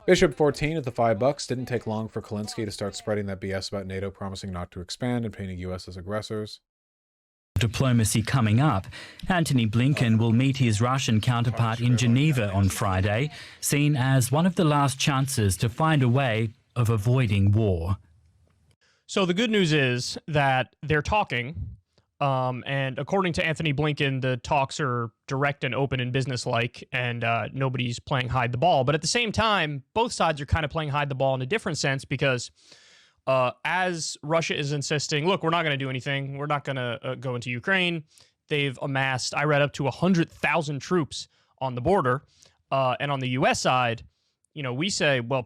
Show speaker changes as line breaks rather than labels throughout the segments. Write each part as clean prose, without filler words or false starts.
Bishop 14 at the $5. Didn't take long for Kulinski to start spreading that BS about NATO promising not to expand and painting US as aggressors.
Diplomacy coming up. Antony Blinken will meet his Russian counterpart in Geneva on Friday, seen as one of the last chances to find a way of avoiding war.
So the good news is that they're talking, and according to Anthony Blinken, the talks are direct and open and businesslike, and nobody's playing hide the ball. But at the same time, both sides are kind of playing hide the ball in a different sense because as Russia is insisting, look, we're not going to do anything. We're not going to go into Ukraine. They've amassed, I read, up to 100,000 troops on the border. And on the U.S. side, you know, we say, well,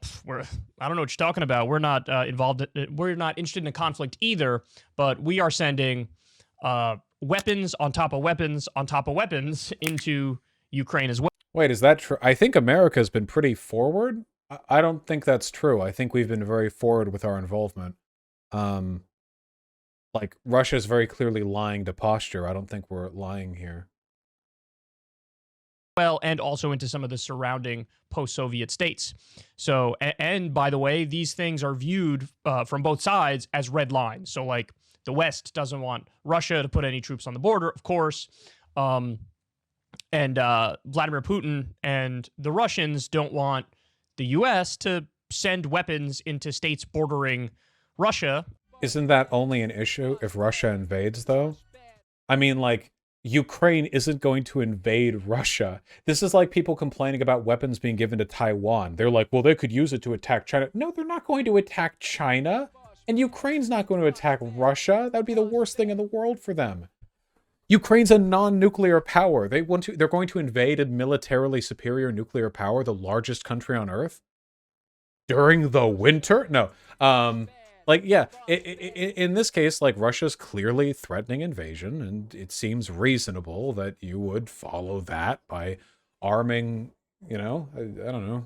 I don't know what you're talking about. We're not involved. We're not interested in a conflict either, but we are sending weapons on top of weapons on top of weapons into Ukraine as well.
Wait, is that true? I think America's been pretty forward. I don't think that's true. I think we've been very forward with our involvement. Like, Russia's very clearly lying to posture. I don't think we're lying here.
Well, and also into some of the surrounding post-Soviet states. So, and by the way, these things are viewed from both sides as red lines. So, like, the West doesn't want Russia to put any troops on the border, of course. And Vladimir Putin and the Russians don't want the U.S. to send weapons into states bordering Russia.
Isn't that only an issue if Russia invades, though? I mean, like, Ukraine isn't going to invade Russia. This is like people complaining about weapons being given to Taiwan. They're like, well, they could use it to attack China. No, they're not going to attack China. And Ukraine's not going to attack Russia. That would be the worst thing in the world for them. Ukraine's a non-nuclear power. They're going to invade a militarily superior nuclear power, the largest country on Earth, during the winter? No. Like, yeah, in this case, like, Russia's clearly threatening invasion, and it seems reasonable that you would follow that by arming, you know, I don't know.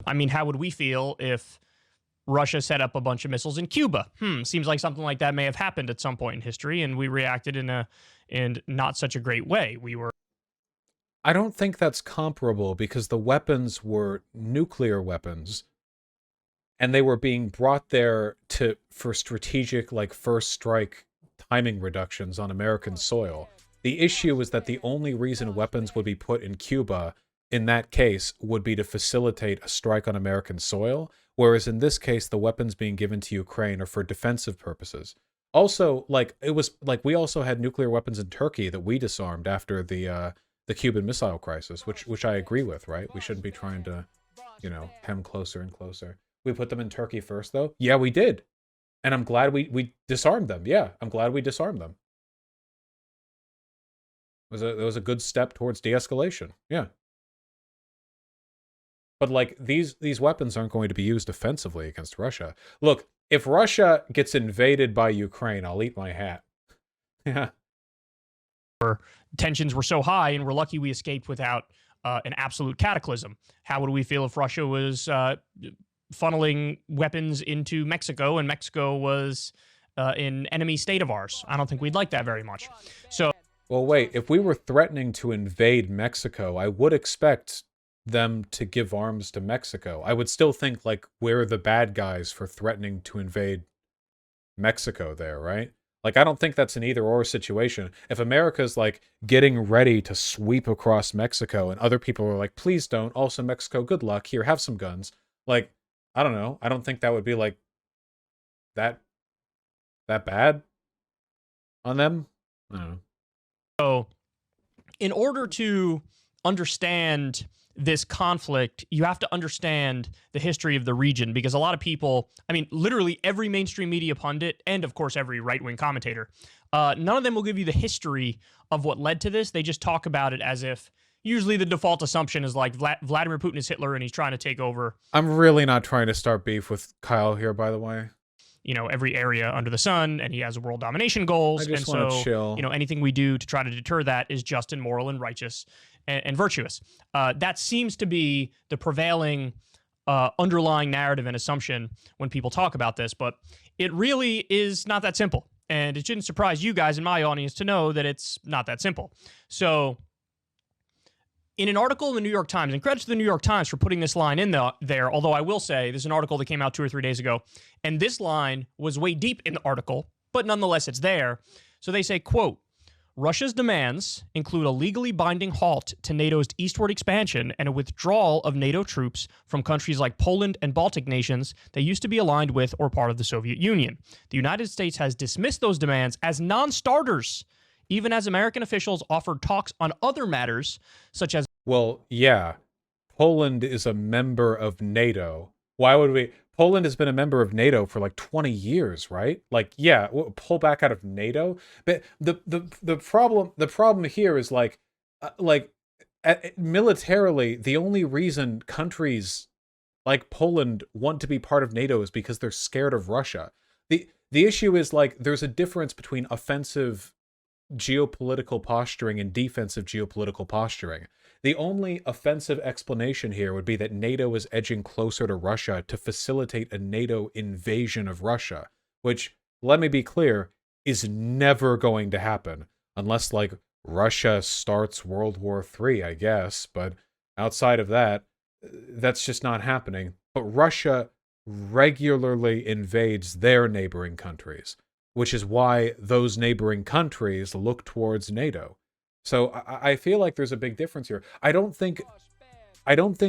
I mean, how would we feel if Russia set up a bunch of missiles in Cuba? Seems like something like that may have happened at some point in history, and we reacted in not such a great way.
I don't think that's comparable because the weapons were nuclear weapons, and they were being brought there for strategic, like, first strike timing reductions on American soil. The issue was that the only reason weapons would be put in Cuba in that case would be to facilitate a strike on American soil, whereas in this case, the weapons being given to Ukraine are for defensive purposes. Also, like, it was like we also had nuclear weapons in Turkey that we disarmed after the Cuban Missile Crisis, which I agree with, right? We shouldn't be trying to, you know, hem closer and closer. We put them in Turkey first, though? Yeah, we did. And I'm glad we disarmed them. Yeah, I'm glad we disarmed them. It was a good step towards de-escalation. Yeah. But, like, these weapons aren't going to be used offensively against Russia. Look, if Russia gets invaded by Ukraine, I'll eat my hat. Yeah.
Tensions were so high, and we're lucky we escaped without an absolute cataclysm. How would we feel if Russia was funneling weapons into Mexico, and Mexico was an enemy state of ours? I don't think we'd like that very much. So,
well, wait, if we were threatening to invade Mexico, I would expect them to give arms to Mexico. I would still think, like, we're the bad guys for threatening to invade Mexico there, right? Like, I don't think that's an either-or situation. If America's, like, getting ready to sweep across Mexico and other people are like, please don't, also Mexico, good luck, here, have some guns. Like, I don't know. I don't think that would be, like, that bad on them. I don't know.
So, in order to understand this conflict, you have to understand the history of the region, because a lot of people, I mean, literally every mainstream media pundit, and of course every right-wing commentator, none of them will give you the history of what led to this. They just talk about it as if, usually the default assumption is like Vladimir Putin is Hitler and he's trying to take over.
I'm really not trying to start beef with Kyle here, by the way.
You know, every area under the sun, and he has world domination goals.
I just
and
want
so,
to chill.
you know, anything we do to try to deter that is just and moral and righteous and virtuous. That seems to be the prevailing underlying narrative and assumption when people talk about this, but it really is not that simple. And it shouldn't surprise you guys in my audience to know that it's not that simple. So in an article in the New York Times, and credit to the New York Times for putting this line in there, although I will say there's an article that came out 2 or 3 days ago, and this line was way deep in the article, but nonetheless it's there. So they say, quote, Russia's demands include a legally binding halt to NATO's eastward expansion and a withdrawal of NATO troops from countries like Poland and Baltic nations that used to be aligned with or part of the Soviet Union. The United States has dismissed those demands as non-starters, even as American officials offered talks on other matters, such as...
Well, yeah, Poland is a member of NATO. Why would we... Poland has been a member of NATO for like 20 years, right? Like, yeah, pull back out of NATO. But the problem here is militarily, the only reason countries like Poland want to be part of NATO is because they're scared of Russia. The issue is like there's a difference between offensive geopolitical posturing and defensive geopolitical posturing. The only offensive explanation here would be that NATO is edging closer to Russia to facilitate a NATO invasion of Russia, which, let me be clear, is never going to happen unless, like, Russia starts World War III, I guess. But outside of that, that's just not happening. But Russia regularly invades their neighboring countries, which is why those neighboring countries look towards NATO. So I feel like there's a big difference here. I don't think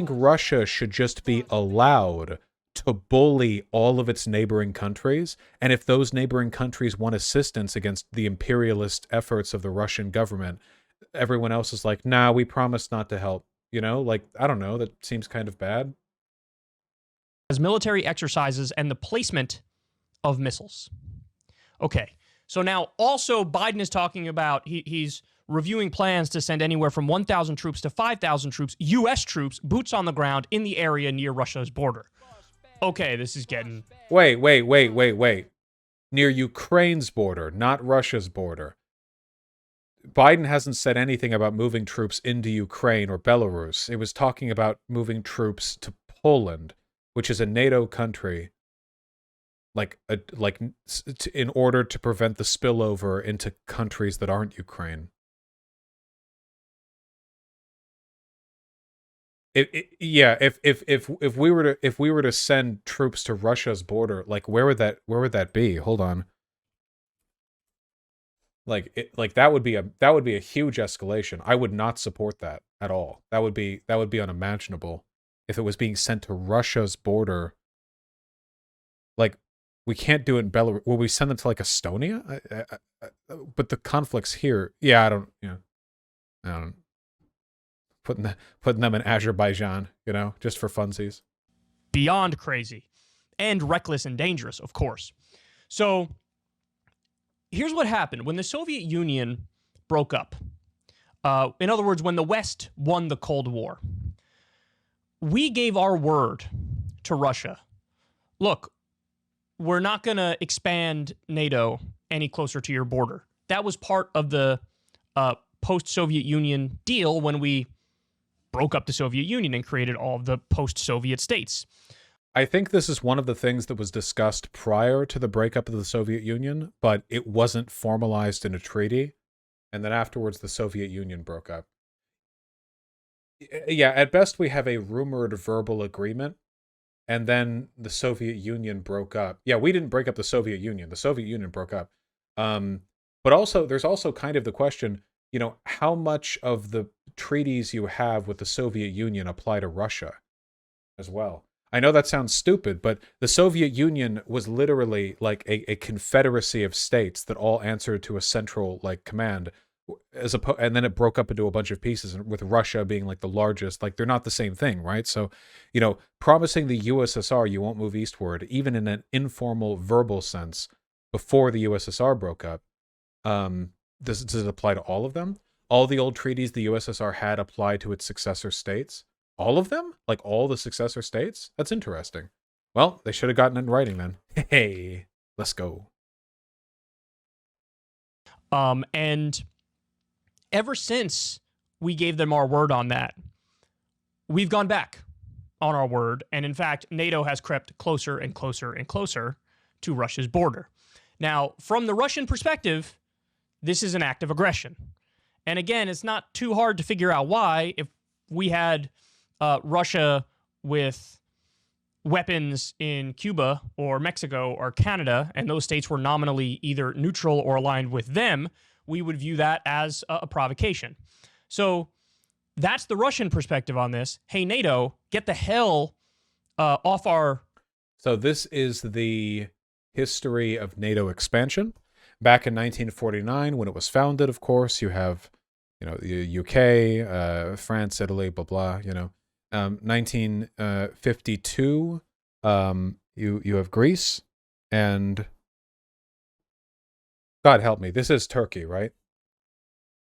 Russia should just be allowed to bully all of its neighboring countries. And if those neighboring countries want assistance against the imperialist efforts of the Russian government, everyone else is like, nah, we promise not to help. You know, like, I don't know, that seems kind of bad.
As military exercises and the placement of missiles. Okay, so now also Biden is talking about, he's reviewing plans to send anywhere from 1,000 troops to 5,000 troops, U.S. troops, boots on the ground in the area near Russia's border. Okay, this is getting...
Wait. Near Ukraine's border, not Russia's border. Biden hasn't said anything about moving troops into Ukraine or Belarus. It was talking about moving troops to Poland, which is a NATO country, in order to prevent the spillover into countries that aren't Ukraine. If we were to send troops to Russia's border, like where would that be? Hold on. That would be a huge escalation. I would not support that at all. That would be unimaginable if it was being sent to Russia's border. Like, we can't do it in Belarus. Will we send them to like Estonia? But the conflicts here, yeah, I don't. Putting them in Azerbaijan, you know, just for funsies.
Beyond crazy and reckless and dangerous, of course. So here's what happened. When the Soviet Union broke up, in other words, when the West won the Cold War, we gave our word to Russia. Look, we're not going to expand NATO any closer to your border. That was part of the post-Soviet Union deal when we broke up the Soviet Union and created all of the post-Soviet states.
I think this is one of the things that was discussed prior to the breakup of the Soviet Union, but it wasn't formalized in a treaty. And then afterwards, the Soviet Union broke up. Yeah, at best, we have a rumored verbal agreement. And then the Soviet Union broke up. Yeah, we didn't break up the Soviet Union. The Soviet Union broke up. But also, there's also kind of the question, you know, how much of the treaties you have with the Soviet Union apply to Russia as well? I know that sounds stupid, but the Soviet Union was literally like a confederacy of states that all answered to a central like command, and then it broke up into a bunch of pieces, and with Russia being like the largest. Like, they're not the same thing, right? So, you know, promising the USSR you won't move eastward, even in an informal verbal sense, before the USSR broke up, does it apply to all of them? All the old treaties the USSR had apply to its successor states? All of them? Like all the successor states? That's interesting. Well, they should have gotten it in writing then. Hey, let's go.
And ever since we gave them our word on that, we've gone back on our word. And in fact, NATO has crept closer and closer and closer to Russia's border. Now, from the Russian perspective, this is an act of aggression. And again, it's not too hard to figure out why. If we had Russia with weapons in Cuba or Mexico or Canada, and those states were nominally either neutral or aligned with them, we would view that as a provocation. So that's the Russian perspective on this. Hey, NATO, get the hell off our...
So this is the history of NATO expansion. Back in 1949, when it was founded, of course, you have, the UK, France, Italy, blah, blah, 1952, you have Greece, and God help me, this is Turkey, right?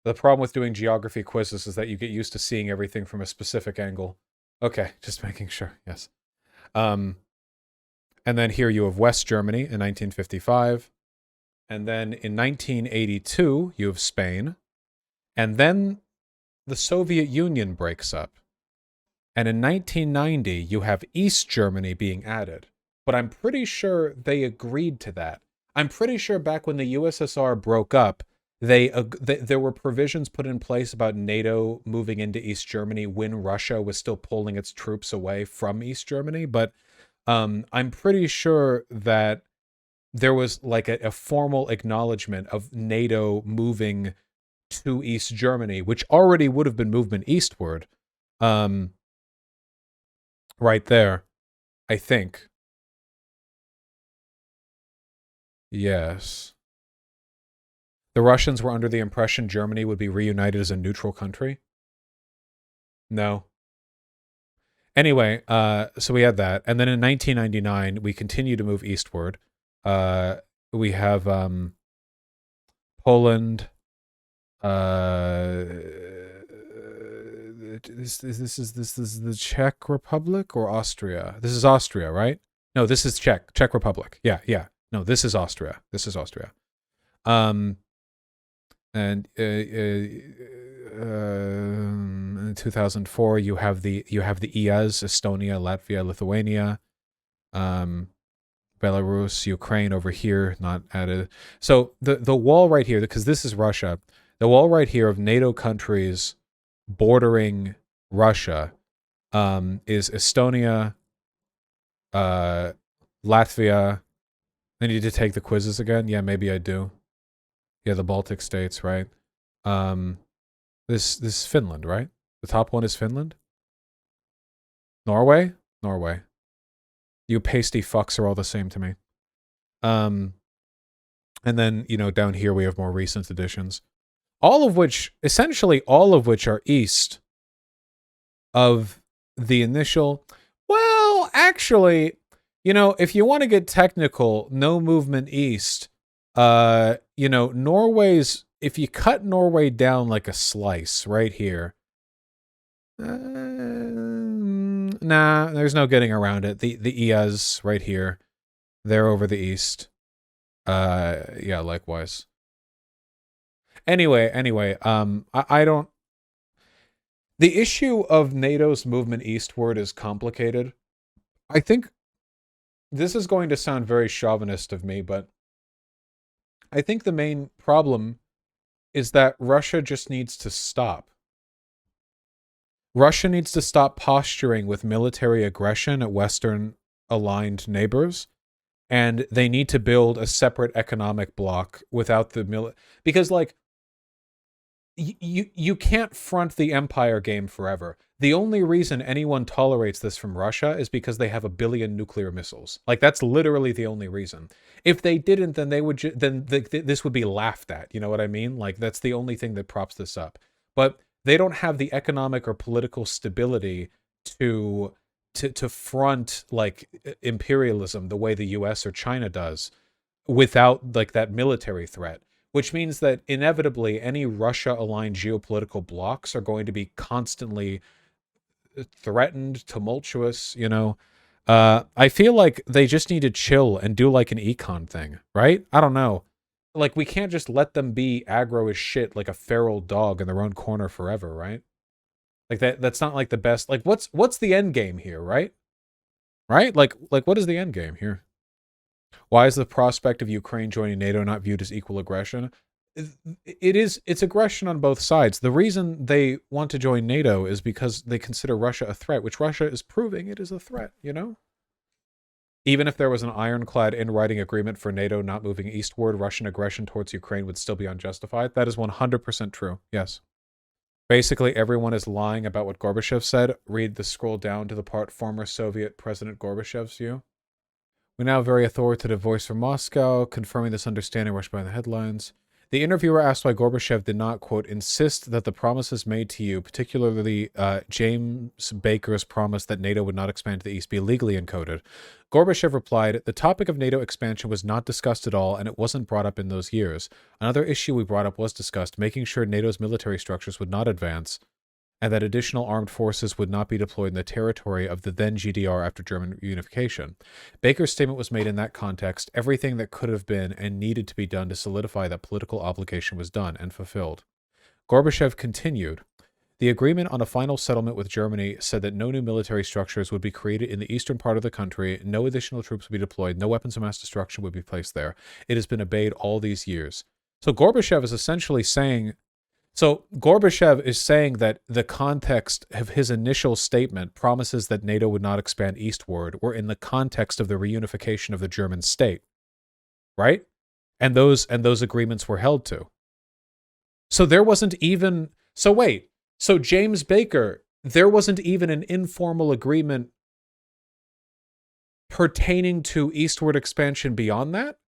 The problem with doing geography quizzes is that you get used to seeing everything from a specific angle. Okay, just making sure, yes. And then here you have West Germany in 1955. And then in 1982, you have Spain. And then the Soviet Union breaks up. And in 1990, you have East Germany being added. But I'm pretty sure they agreed to that. I'm pretty sure back when the USSR broke up, there were provisions put in place about NATO moving into East Germany when Russia was still pulling its troops away from East Germany. But I'm pretty sure that there was like a formal acknowledgement of NATO moving to East Germany, which already would have been movement eastward. Right there, I think. Yes. The Russians were under the impression Germany would be reunited as a neutral country. No. Anyway, so we had that. And then in 1999, we continue to move eastward. We have Poland. This is the Czech Republic or Austria? This is Austria, right? No, this is Czech Republic. Yeah. No, this is Austria. And in 2004, you have the EAs, Estonia, Latvia, Lithuania, Belarus, Ukraine over here, not added. So the wall right here, because this is Russia, the wall right here of NATO countries bordering Russia is Estonia, Latvia. I need to take the quizzes again. Yeah, maybe I do. Yeah, the Baltic states, right? This is Finland, right? The top one is Finland. Norway. You pasty fucks are all the same to me. And then down here we have more recent additions, essentially all of which are east of the initial. Well, actually, if you want to get technical, no movement east. Norway's, if you cut Norway down like a slice right here, nah, there's no getting around it. The EAs right here, they're over the east. Yeah, likewise. Anyway, I don't. The issue of NATO's movement eastward is complicated. I think this is going to sound very chauvinist of me, but I think the main problem is that Russia just needs to stop. Russia needs to stop posturing with military aggression at Western aligned neighbors, and they need to build a separate economic bloc without the because you can't front the empire game forever. The only reason anyone tolerates this from Russia is because they have 1 billion nuclear missiles. That's literally the only reason. If they didn't, then they would this would be laughed at. You know what I mean? That's the only thing that props this up. But they don't have the economic or political stability to front imperialism the way the US or China does without that military threat. Which means that inevitably any Russia-aligned geopolitical blocs are going to be constantly threatened, tumultuous, I feel like they just need to chill and do an econ thing, right? I don't know. We can't just let them be aggro as shit like a feral dog in their own corner forever, right? That's not the best. What's the end game here, right? Right? What is the end game here? Why is the prospect of Ukraine joining NATO not viewed as equal aggression? it's aggression on both sides. The reason they want to join NATO is because they consider Russia a threat, which Russia is proving it is a threat, you know? Even if there was an ironclad in-writing agreement for NATO not moving eastward, Russian aggression towards Ukraine would still be unjustified. That is 100% true. Yes. Basically, everyone is lying about what Gorbachev said. Read the scroll down to the part former Soviet President Gorbachev's view. We now have a very authoritative voice from Moscow, confirming this understanding rushed by the headlines. The interviewer asked why Gorbachev did not, quote, insist that the promises made to you, particularly James Baker's promise that NATO would not expand to the east, be legally encoded. Gorbachev replied, the topic of NATO expansion was not discussed at all, and it wasn't brought up in those years. Another issue we brought up was discussed, making sure NATO's military structures would not advance, and that additional armed forces would not be deployed in the territory of the then GDR after German reunification. Baker's statement was made in that context. Everything that could have been and needed to be done to solidify that political obligation was done and fulfilled. Gorbachev continued, the agreement on a final settlement with Germany said that no new military structures would be created in the eastern part of the country, no additional troops would be deployed, no weapons of mass destruction would be placed there. It has been obeyed all these years. So Gorbachev is essentially saying that the context of his initial statement, promises that NATO would not expand eastward, were in the context of the reunification of the German state, right? And those agreements were held to. So there wasn't even, so James Baker, there wasn't even an informal agreement pertaining to eastward expansion beyond that?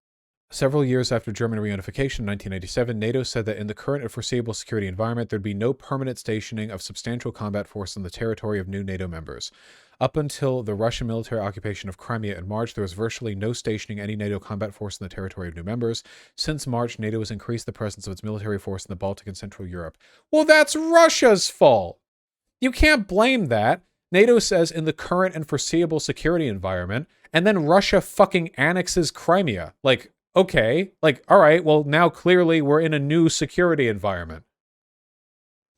Several years after German reunification in 1997, NATO said that in the current and foreseeable security environment, there'd be no permanent stationing of substantial combat force on the territory of new NATO members. Up until the Russian military occupation of Crimea in March, there was virtually no stationing any NATO combat force in the territory of new members. Since March, NATO has increased the presence of its military force in the Baltic and Central Europe. Well, that's Russia's fault. You can't blame that. NATO says in the current and foreseeable security environment, and then Russia fucking annexes Crimea. Like, okay, like, all right, well, now clearly we're in a new security environment.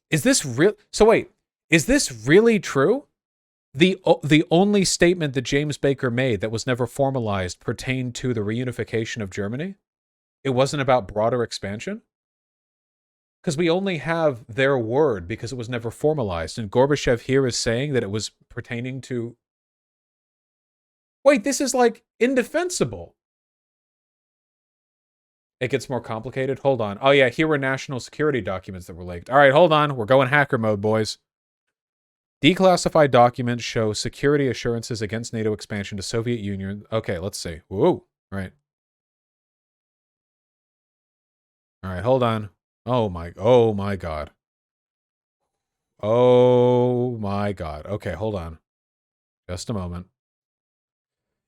Is this real? So wait, is this really true? The only statement that James Baker made that was never formalized pertained to the reunification of Germany? It wasn't about broader expansion? Because we only have their word because it was never formalized. And Gorbachev here is saying that it was pertaining to... Wait, this is like indefensible. It gets more complicated. Hold on. Oh yeah, here were national security documents that were leaked. All right, hold on. We're going hacker mode, boys. Declassified documents show security assurances against NATO expansion to Soviet Union. Okay, let's see. Whoa. All right. All right, hold on. Oh my God. Oh my God. Okay, hold on. Just a moment.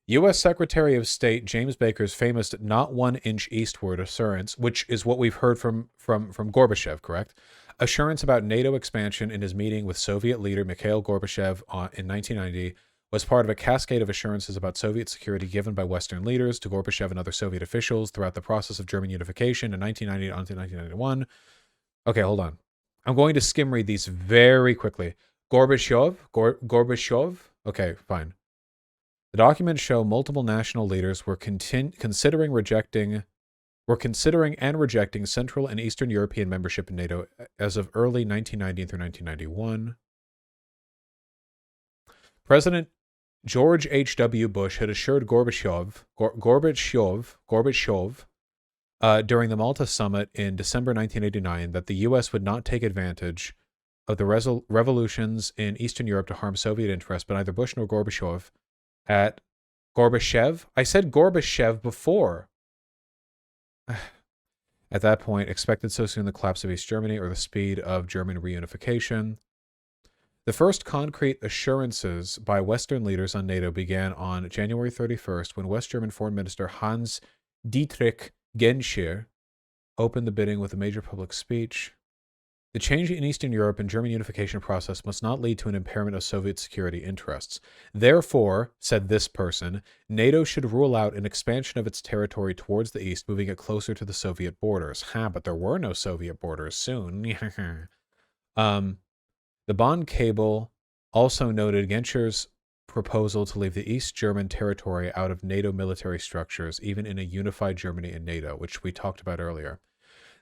U.S. Secretary of State James Baker's famous not 1 inch eastward assurance, which is what we've heard from Gorbachev, correct? Assurance about NATO expansion in his meeting with Soviet leader Mikhail Gorbachev in 1990 was part of a cascade of assurances about Soviet security given by Western leaders to Gorbachev and other Soviet officials throughout the process of German unification in 1990 until 1991. Okay, hold on. I'm going to skim read these very quickly. Gorbachev? Okay, fine. The documents show multiple national leaders were considering and rejecting Central and Eastern European membership in NATO as of early 1990 through 1991. President George H.W. Bush had assured Gorbachev during the Malta summit in December 1989 that the U.S. would not take advantage of the revolutions in Eastern Europe to harm Soviet interests, but neither Bush nor Gorbachev at Gorbachev? I said Gorbachev before. At that point, expected so soon the collapse of East Germany or the speed of German reunification. The first concrete assurances by Western leaders on NATO began on January 31st when West German Foreign Minister Hans Dietrich Genscher opened the bidding with a major public speech. The change in Eastern Europe and German unification process must not lead to an impairment of Soviet security interests. Therefore, said this person, NATO should rule out an expansion of its territory towards the east, moving it closer to the Soviet borders. But there were no Soviet borders soon. The Bonn cable also noted Genscher's proposal to leave the East German territory out of NATO military structures, even in a unified Germany and NATO, which we talked about earlier.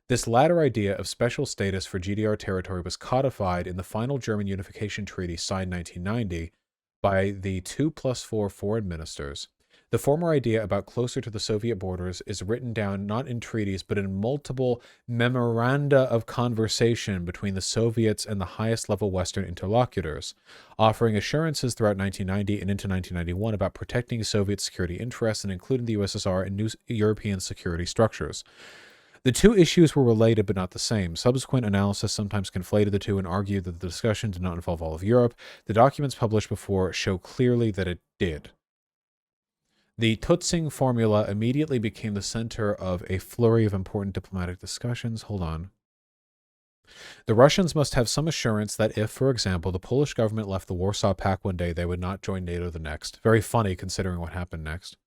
This latter idea of special status for GDR territory was codified in the final German Unification Treaty signed 1990 by the 2+4 foreign ministers. The former idea about closer to the Soviet borders is written down not in treaties but in multiple memoranda of conversation between the Soviets and the highest level Western interlocutors, offering assurances throughout 1990 and into 1991 about protecting Soviet security interests and including the USSR in new European security structures. The two issues were related but not the same. Subsequent analysis sometimes conflated the two and argued that the discussion did not involve all of Europe. The documents published before show clearly that it did. The Tutzing formula immediately became the center of a flurry of important diplomatic discussions. Hold on. The Russians must have some assurance that if, for example, the Polish government left the Warsaw Pact one day, they would not join NATO the next. Very funny considering what happened next.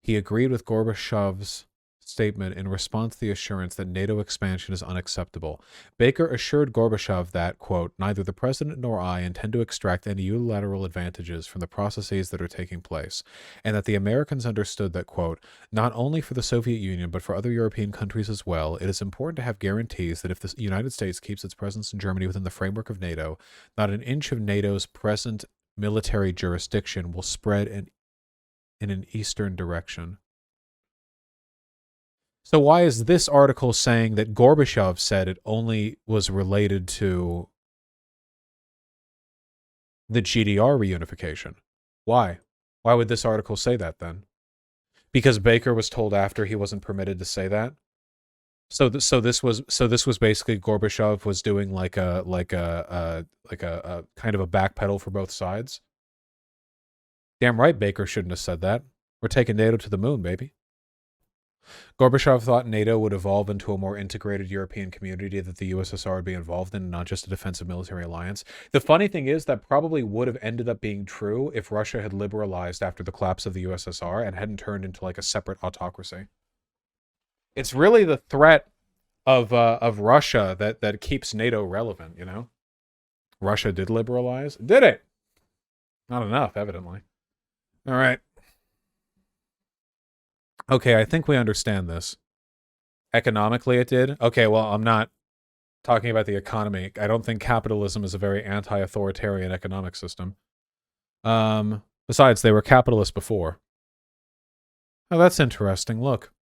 He agreed with Gorbachev's statement in response to the assurance that NATO expansion is unacceptable. Baker assured Gorbachev that, quote, neither the president nor I intend to extract any unilateral advantages from the processes that are taking place, and that the Americans understood that, quote, not only for the Soviet Union but for other European countries as well, it is important to have guarantees that if the United States keeps its presence in Germany within the framework of NATO, not an inch of NATO's present military jurisdiction will spread in an eastern direction. So why is this article saying that Gorbachev said it only was related to the GDR reunification? Why? Why would this article say that then? Because Baker was told after he wasn't permitted to say that? So this was basically Gorbachev was doing like a kind of a backpedal for both sides? Damn right Baker shouldn't have said that. We're taking NATO to the moon, baby. Gorbachev thought NATO would evolve into a more integrated European community that the USSR would be involved in, not just a defensive military alliance. The funny thing is that probably would have ended up being true if Russia had liberalized after the collapse of the USSR and hadn't turned into like a separate autocracy. It's really the threat of Russia that keeps NATO relevant, you know? Russia did liberalize. Did it? Not enough, evidently. All right. Okay, I think we understand this. Economically, it did. Okay, well, I'm not talking about the economy. I don't think capitalism is a very anti-authoritarian economic system. Besides, they were capitalists before. Oh, that's interesting. Look.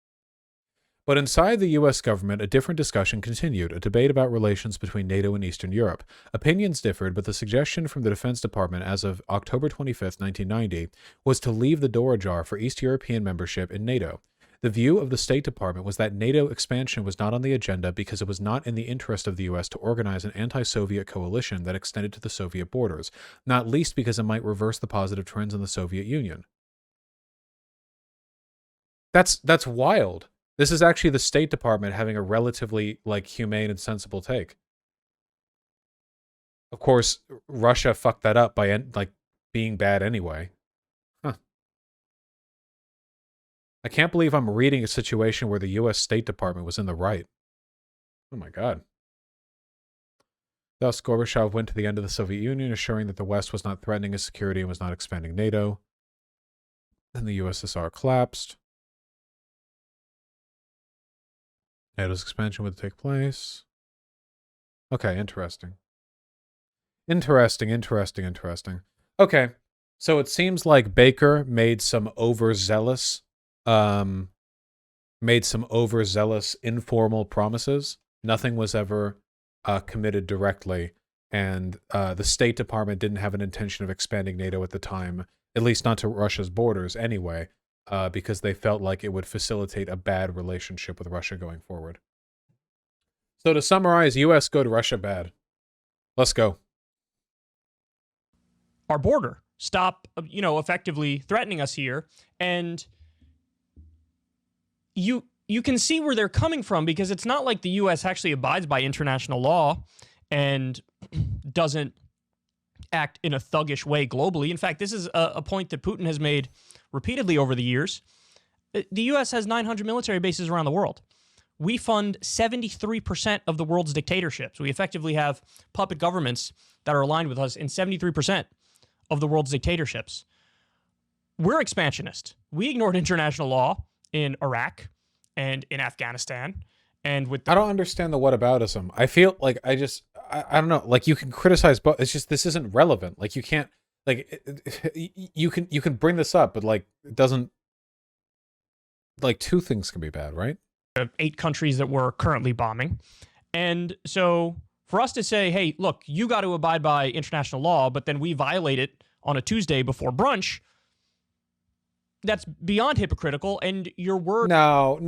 But inside the U.S. government, a different discussion continued, a debate about relations between NATO and Eastern Europe. Opinions differed, but the suggestion from the Defense Department as of October 25th, 1990, was to leave the door ajar for East European membership in NATO. The view of the State Department was that NATO expansion was not on the agenda because it was not in the interest of the U.S. to organize an anti-Soviet coalition that extended to the Soviet borders, not least because it might reverse the positive trends in the Soviet Union. That's wild. This is actually the State Department having a relatively, like, humane and sensible take. Of course, Russia fucked that up by, like, being bad anyway. Huh. I can't believe I'm reading a situation where the U.S. State Department was in the right. Oh my god. Thus, Gorbachev went to the end of the Soviet Union, assuring that the West was not threatening his security and was not expanding NATO. Then the USSR collapsed. NATO's expansion would take place. Okay, interesting. Interesting. Okay, so it seems like Baker made some overzealous informal promises. Nothing was ever committed directly, and the State Department didn't have an intention of expanding NATO at the time, at least not to Russia's borders anyway. Because they felt like it would facilitate a bad relationship with Russia going forward. So to summarize, U.S. good, Russia bad. Let's go.
Our border. Stop, effectively threatening us here. And you can see where they're coming from, because it's not like the U.S. actually abides by international law and doesn't act in a thuggish way globally. In fact, this is a point that Putin has made repeatedly over the years. The U.S. has 900 military bases around the world. We fund 73% of the world's dictatorships. We effectively have puppet governments that are aligned with us in 73% of the world's dictatorships. We're expansionist. We ignored international law in Iraq and in Afghanistan And with
I don't understand the whataboutism. I feel like I don't know. Like, you can criticize, but it's just, this isn't relevant. Like, you can't, like, you can bring this up, but like, it doesn't, like, two things can be bad, right?
8 countries that we're currently bombing. And so for us to say, hey, look, you got to abide by international law, but then we violate it on a Tuesday before brunch, that's beyond hypocritical. And your word.
No.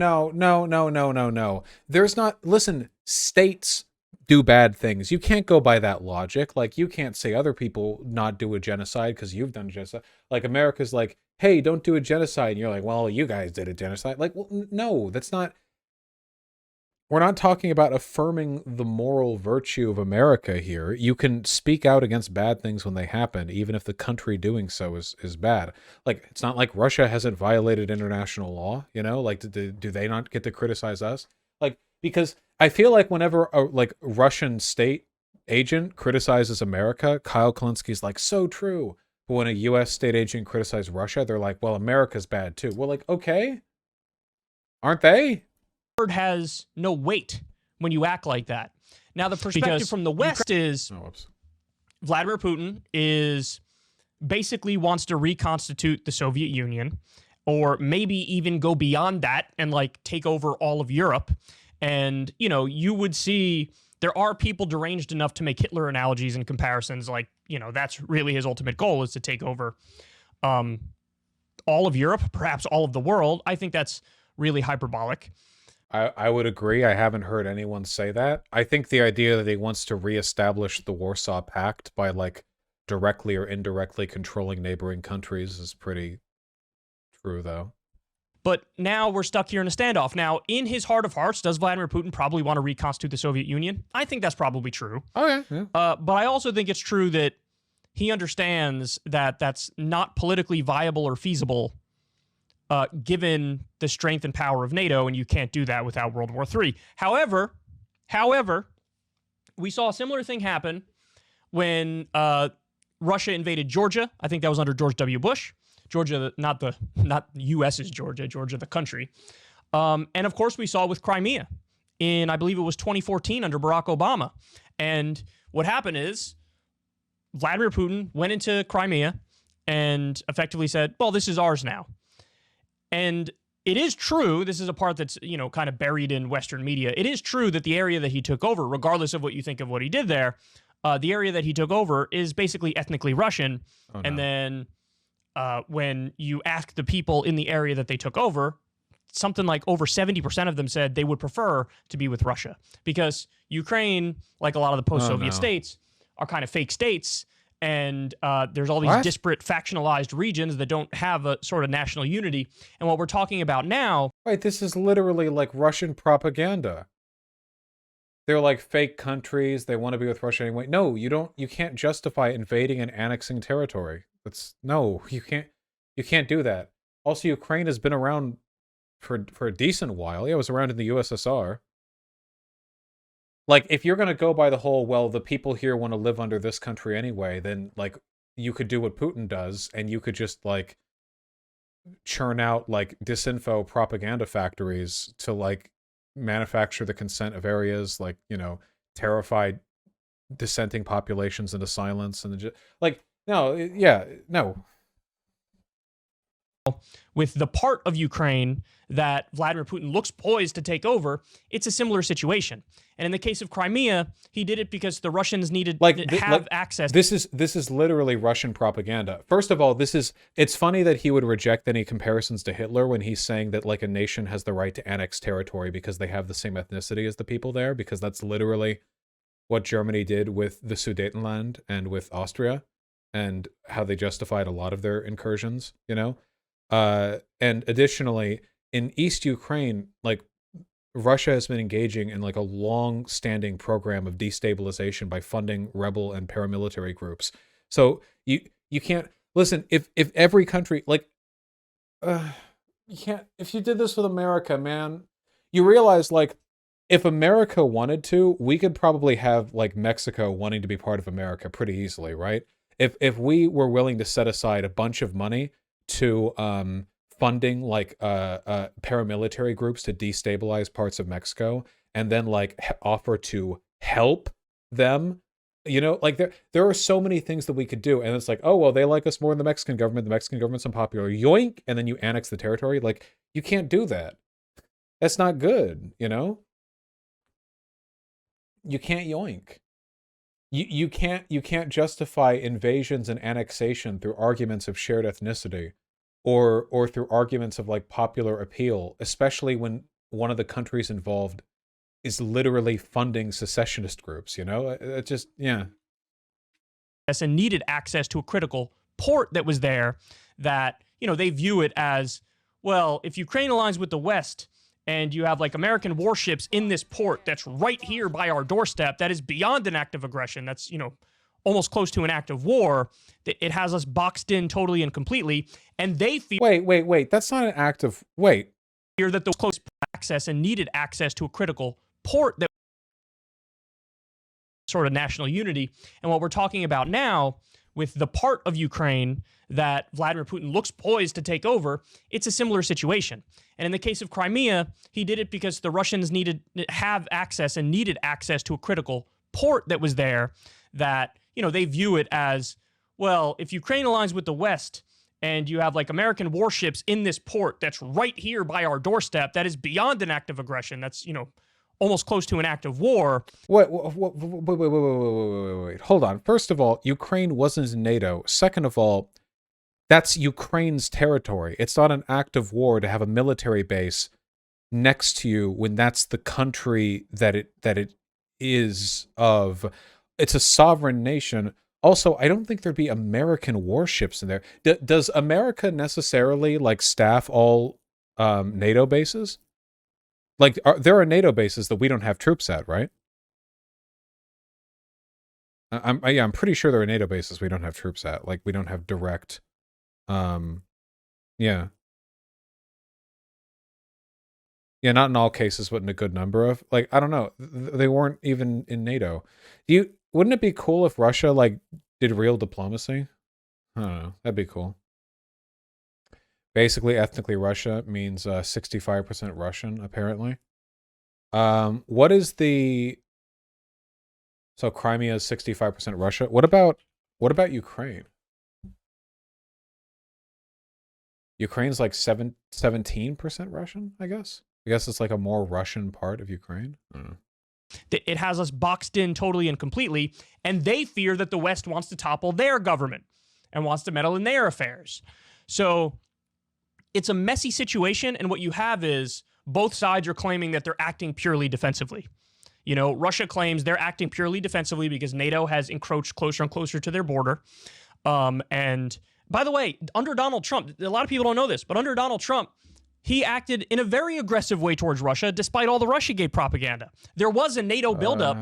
There's not, listen, states do bad things. You can't go by that logic. Like, you can't say other people not do a genocide because you've done genocide. Like, America's like, hey, don't do a genocide. And you're like, well, you guys did a genocide. Like, well, no, that's not. We're not talking about affirming the moral virtue of America here. You can speak out against bad things when they happen, even if the country doing so is bad. Like, it's not like Russia hasn't violated international law, you know? Like, do they not get to criticize us? Like, because I feel like whenever a like Russian state agent criticizes America, Kyle Kulinski's like, so true. But when a U.S. state agent criticizes Russia, they're like, well, America's bad too. We're like, okay, aren't they?
Word has no weight when you act like that. Now, the perspective from the West is Vladimir Putin is basically wants to reconstitute the Soviet Union, or maybe even go beyond that and like take over all of Europe. And, you know, you would see there are people deranged enough to make Hitler analogies and comparisons. Like, you know, that's really his ultimate goal, is to take over all of Europe, perhaps all of the world. I think that's really hyperbolic.
I would agree. I haven't heard anyone say that. I think the idea that he wants to reestablish the Warsaw Pact by like directly or indirectly controlling neighboring countries is pretty true, though.
But now we're stuck here in a standoff. Now, in his heart of hearts, does Vladimir Putin probably want to reconstitute the Soviet Union? I think that's probably true.
Oh, yeah.
But I also think it's true that he understands that that's not politically viable or feasible, given the strength and power of NATO, and you can't do that without World War III. However, we saw a similar thing happen when Russia invaded Georgia. I think that was under George W. Bush. Georgia, not U.S.'s Georgia, Georgia the country. And of course, we saw with Crimea in, I believe it was 2014 under Barack Obama. And what happened is Vladimir Putin went into Crimea and effectively said, well, this is ours now. And it is true, this is a part that's, you know, kind of buried in Western media. It is true that the area that he took over, regardless of what you think of what he did there, the area that he took over is basically ethnically Russian. Oh, no. And then when you ask the people in the area that they took over, something like over 70% of them said they would prefer to be with Russia, because Ukraine, like a lot of the post-Soviet states, are kind of fake states. And there's all these disparate factionalized regions that don't have a sort of national unity. And what we're talking about now...
Right, this is literally like Russian propaganda. They're like fake countries. They want to be with Russia anyway. No, you can't justify invading and annexing territory. No, you can't do that. Also, Ukraine has been around for a decent while. Yeah, it was around in the USSR. Like, if you're going to go by the whole, well, the people here want to live under this country anyway, then, like, you could do what Putin does, and you could just, like, churn out, like, disinfo propaganda factories to, like, manufacture the consent of areas, like, you know, terrify dissenting populations into silence, and just, like, no, yeah, no.
With the part of Ukraine that Vladimir Putin looks poised to take over, it's a similar situation. And in the case of Crimea, he did it because the Russians needed to have access.
This is literally Russian propaganda. First of all, it's funny that he would reject any comparisons to Hitler when he's saying that like a nation has the right to annex territory because they have the same ethnicity as the people there, because that's literally what Germany did with the Sudetenland and with Austria, and how they justified a lot of their incursions, you know? And additionally, in East Ukraine, like, Russia has been engaging in like a long-standing program of destabilization by funding rebel and paramilitary groups. So you can't listen. If every country, like, you can't. If you did this with America, man, you realize, like, if America wanted to, we could probably have like Mexico wanting to be part of America pretty easily, right? If we were willing to set aside a bunch of money to funding like paramilitary groups to destabilize parts of Mexico, and then like offer to help them. You know, like there are so many things that we could do, and it's like, oh well, they like us more than the Mexican government. The Mexican government's unpopular. Yoink, and then you annex the territory. Like you can't do that. That's not good. You know, you can't yoink. You can't justify invasions and annexation through arguments of shared ethnicity, or through arguments of like popular appeal, especially when one of the countries involved is literally funding secessionist groups, you know? It just, yeah.
And needed access to a critical port that was there that, they view it as, well, if Ukraine aligns with the West and you have like American warships in this port that's right here by our doorstep, that is beyond an act of aggression. That's, almost close to an act of war. It has us boxed in totally and completely. And they fear.
Wait. That's not an act of, wait.
Fear that those close access and needed access to a critical port that sort of national unity. And what we're talking about now with the part of Ukraine that Vladimir Putin looks poised to take over, it's a similar situation. And in the case of Crimea, he did it because the Russians needed access to a critical port that was there that, they view it as, well, if Ukraine aligns with the West and you have like American warships in this port that's right here by our doorstep, that is beyond an act of aggression. That's, almost close to an act of war.
Wait. Hold on. First of all, Ukraine wasn't in NATO. Second of all, that's Ukraine's territory. It's not an act of war to have a military base next to you when that's the country that it is of. It's a sovereign nation. Also, I don't think there'd be American warships in there. Does America necessarily like staff all NATO bases? Like, there are NATO bases that we don't have troops at, right? I'm pretty sure there are NATO bases we don't have troops at. Like, we don't have direct, yeah. Yeah, not in all cases, but in a good number of. Like, I don't know. They weren't even in NATO. Wouldn't it be cool if Russia, like, did real diplomacy? I don't know. That'd be cool. Basically, ethnically Russia means 65% Russian, apparently. What is the... So Crimea is 65% Russia. What about Ukraine? Ukraine's like 17% Russian, I guess. I guess it's like a more Russian part of Ukraine. I don't know.
It has us boxed in totally and completely, and they fear that the West wants to topple their government and wants to meddle in their affairs. So it's a messy situation, and what you have is both sides are claiming that they're acting purely defensively. Russia claims they're acting purely defensively because NATO has encroached closer and closer to their border. And by the way, under Donald Trump, a lot of people don't know this, but under Donald Trump, he acted in a very aggressive way towards Russia, despite all the Russiagate propaganda. There was a NATO buildup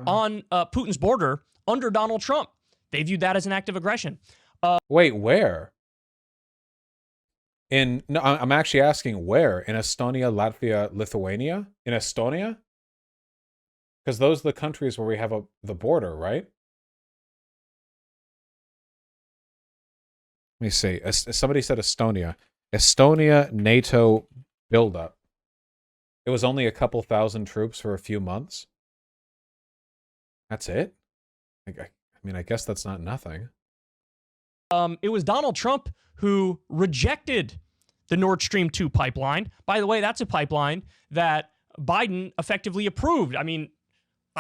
on Putin's border under Donald Trump. They viewed that as an act of aggression.
Wait, where? No, I'm actually asking where? In Estonia, Latvia, Lithuania? In Estonia? Because those are the countries where we have the border, right? Let me see. Somebody said Estonia. Estonia NATO buildup. It was only a couple thousand troops for a few months. That's it? I guess that's not nothing.
It was Donald Trump who rejected the Nord Stream 2 pipeline. By the way, that's a pipeline that Biden effectively approved.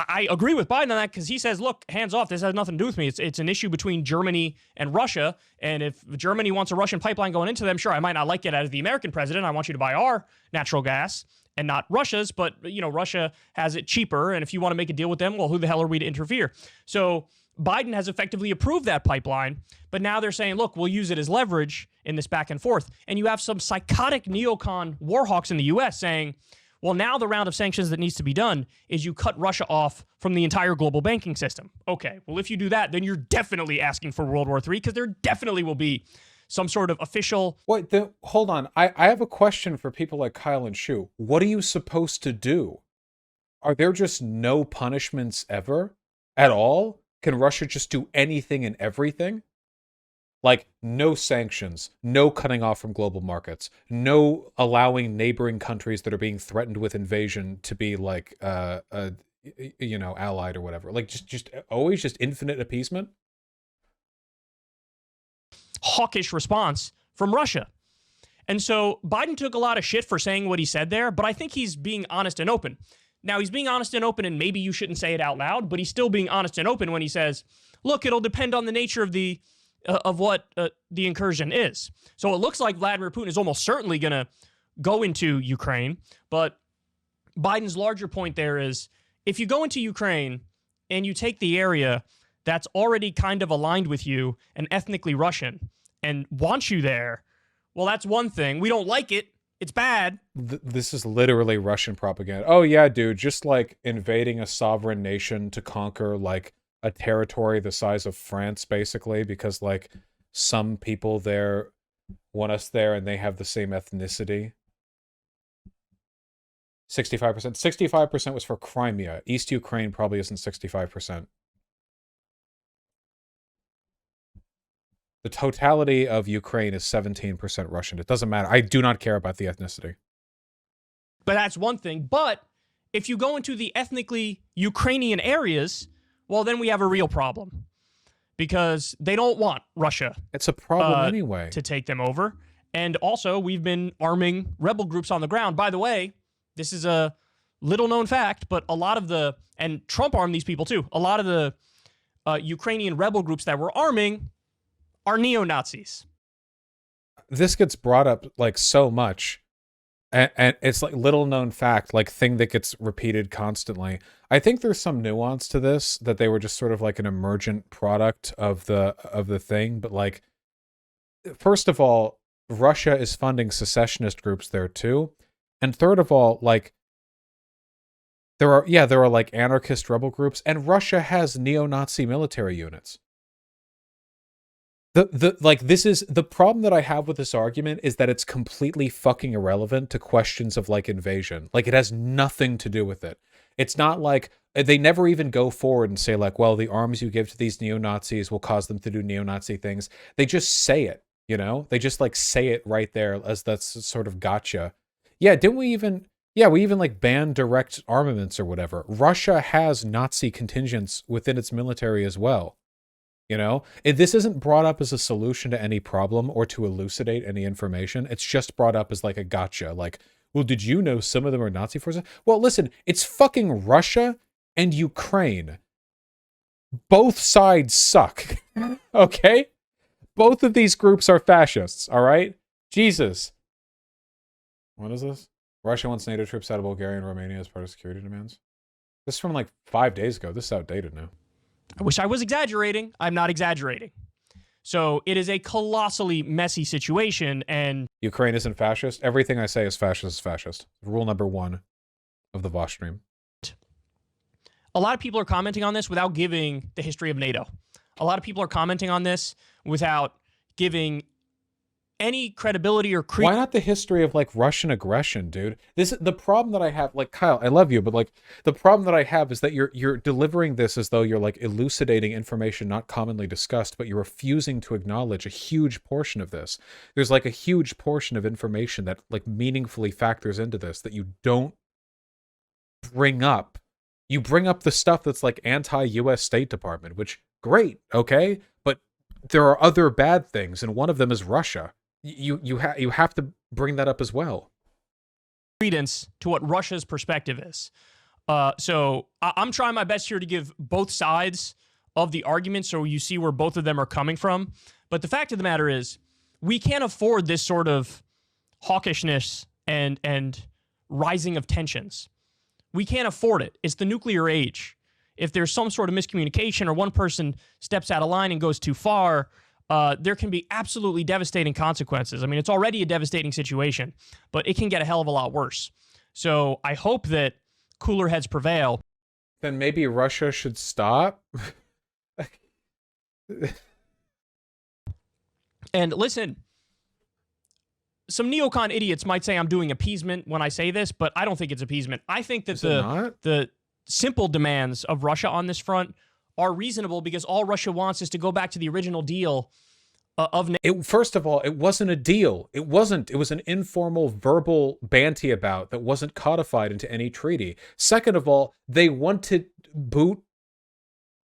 I agree with Biden on that because he says, look, hands off. This has nothing to do with me. It's an issue between Germany and Russia. And if Germany wants a Russian pipeline going into them, sure, I might not like it as the American president. I want you to buy our natural gas and not Russia's. But, Russia has it cheaper. And if you want to make a deal with them, well, who the hell are we to interfere? So Biden has effectively approved that pipeline. But now they're saying, look, we'll use it as leverage in this back and forth. And you have some psychotic neocon warhawks in the U.S. saying, well, now the round of sanctions that needs to be done is you cut Russia off from the entire global banking system. Okay, well, if you do that, then you're definitely asking for World War III because there definitely will be some sort of official...
Wait, hold on. I have a question for people like Kyle and Shu. What are you supposed to do? Are there just no punishments ever? At all? Can Russia just do anything and everything? Like, no sanctions, no cutting off from global markets, no allowing neighboring countries that are being threatened with invasion to be like, allied or whatever. Like, just always just infinite appeasement.
Hawkish response from Russia. And so Biden took a lot of shit for saying what he said there, but I think he's being honest and open. Now, he's being honest and open, and maybe you shouldn't say it out loud, but he's still being honest and open when he says, look, it'll depend on the nature of what the incursion is. So it looks like Vladimir Putin is almost certainly going to go into Ukraine, but Biden's larger point there is, if you go into Ukraine and you take the area that's already kind of aligned with you and ethnically Russian and wants you there, well, that's one thing. We don't like it. It's bad.
This is literally Russian propaganda. Oh, yeah, dude. Just like invading a sovereign nation to conquer like a territory the size of France, basically, because like some people there want us there and they have the same ethnicity. 65%. 65% was for Crimea. East Ukraine probably isn't 65%. The totality of Ukraine is 17% Russian. It doesn't matter. I do not care about the ethnicity.
But that's one thing. But if you go into the ethnically Ukrainian areas, well, then we have a real problem. Because they don't want Russia.
It's a problem anyway.
To take them over. And also, we've been arming rebel groups on the ground. By the way, this is a little known fact, but a lot of the, and Trump armed these people too, a lot of the Ukrainian rebel groups that we're arming are neo-Nazis.
This gets brought up like so much, and it's like little known fact, like thing that gets repeated constantly. I think there's some nuance to this, that they were just sort of like an emergent product of the thing. But like, first of all, Russia is funding secessionist groups there too, and third of all, like there are like anarchist rebel groups, and Russia has neo-Nazi military units. This is the problem that I have with this argument, is that it's completely fucking irrelevant to questions of like invasion. Like, it has nothing to do with it. It's not like they never even go forward and say like, well, the arms you give to these neo-Nazis will cause them to do neo-Nazi things. They just say it, you know? They just like say it right there as that's sort of gotcha. Yeah, we even like banned direct armaments or whatever. Russia has Nazi contingents within its military as well. You know, this isn't brought up as a solution to any problem or to elucidate any information. It's just brought up as like a gotcha. Like, well, did you know some of them are Nazi forces? Well, listen, it's fucking Russia and Ukraine. Both sides suck. Okay? Both of these groups are fascists, all right? Jesus. What is this? Russia wants NATO troops out of Bulgaria and Romania as part of security demands. This is from like 5 days ago. This is outdated now.
I wish I was exaggerating. I'm not exaggerating. So it is a colossally messy situation, and
Ukraine isn't fascist. Everything I say is fascist. Rule number 1 of the Vaush stream.
A lot of people are commenting on this without giving the history of NATO. A lot of people are commenting on this without giving any credibility or
Why not the history of like Russian aggression, dude? This is the problem that I have. Like, Kyle, I love you, but like the problem that I have is that you're delivering this as though you're like elucidating information not commonly discussed, but you're refusing to acknowledge a huge portion of this. There's like a huge portion of information that like meaningfully factors into this that you don't bring up. You bring up the stuff that's like anti-US State Department, which great, okay, but there are other bad things, and one of them is Russia. You have to bring that up as well.
Credence to what Russia's perspective is. So I'm trying my best here to give both sides of the argument so you see where both of them are coming from. But the fact of the matter is, we can't afford this sort of hawkishness and rising of tensions. We can't afford it. It's the nuclear age. If there's some sort of miscommunication or one person steps out of line and goes too far, there can be absolutely devastating consequences. I mean, it's already a devastating situation, but it can get a hell of a lot worse. So I hope that cooler heads prevail.
Then maybe Russia should stop.
And listen, some neocon idiots might say I'm doing appeasement when I say this, but I don't think it's appeasement. I think that the simple demands of Russia on this front are reasonable, because all Russia wants is to go back to the original deal of
First of all, it wasn't a deal. It wasn't. It was an informal verbal banty about that wasn't codified into any treaty. Second of all, they want to boot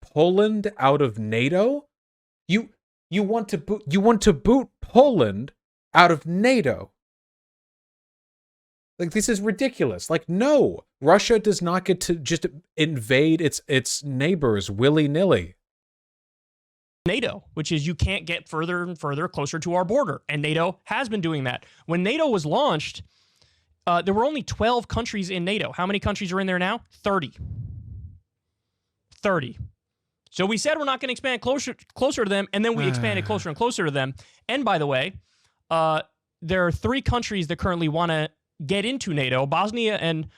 Poland out of NATO? You want to boot Poland out of NATO? Like, this is ridiculous. Like, no, Russia does not get to just invade its neighbors willy-nilly.
NATO, which is you can't get further and further closer to our border. And NATO has been doing that. When NATO was launched, there were only 12 countries in NATO. How many countries are in there now? 30. 30. So we said we're not going to expand closer to them, and then we expanded closer and closer to them. And by the way, there are 3 countries that currently want to get into NATO: Bosnia and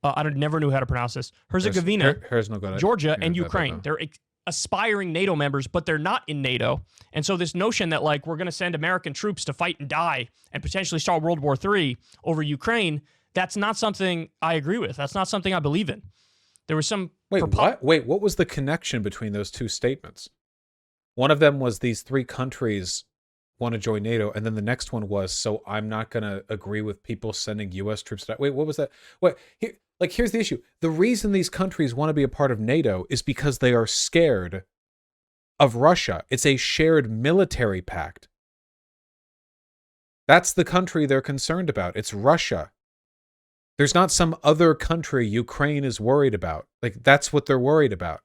I never knew how to pronounce this. Herzegovina, Georgia, and Ukraine. They're aspiring NATO members, but they're not in NATO. And so this notion that like we're going to send American troops to fight and die and potentially start World War III over Ukraine, that's not something I agree with. That's not something I believe in. There was some...
what? Wait, what was the connection between those two statements? One of them was these 3 countries want to join NATO, and then the next one was, so I'm not going to agree with people sending U.S. troops to... Wait, what was that? Wait, here's the issue. The reason these countries want to be a part of NATO is because they are scared of Russia. It's a shared military pact. That's the country they're concerned about. It's Russia. There's not some other country Ukraine is worried about. Like, that's what they're worried about.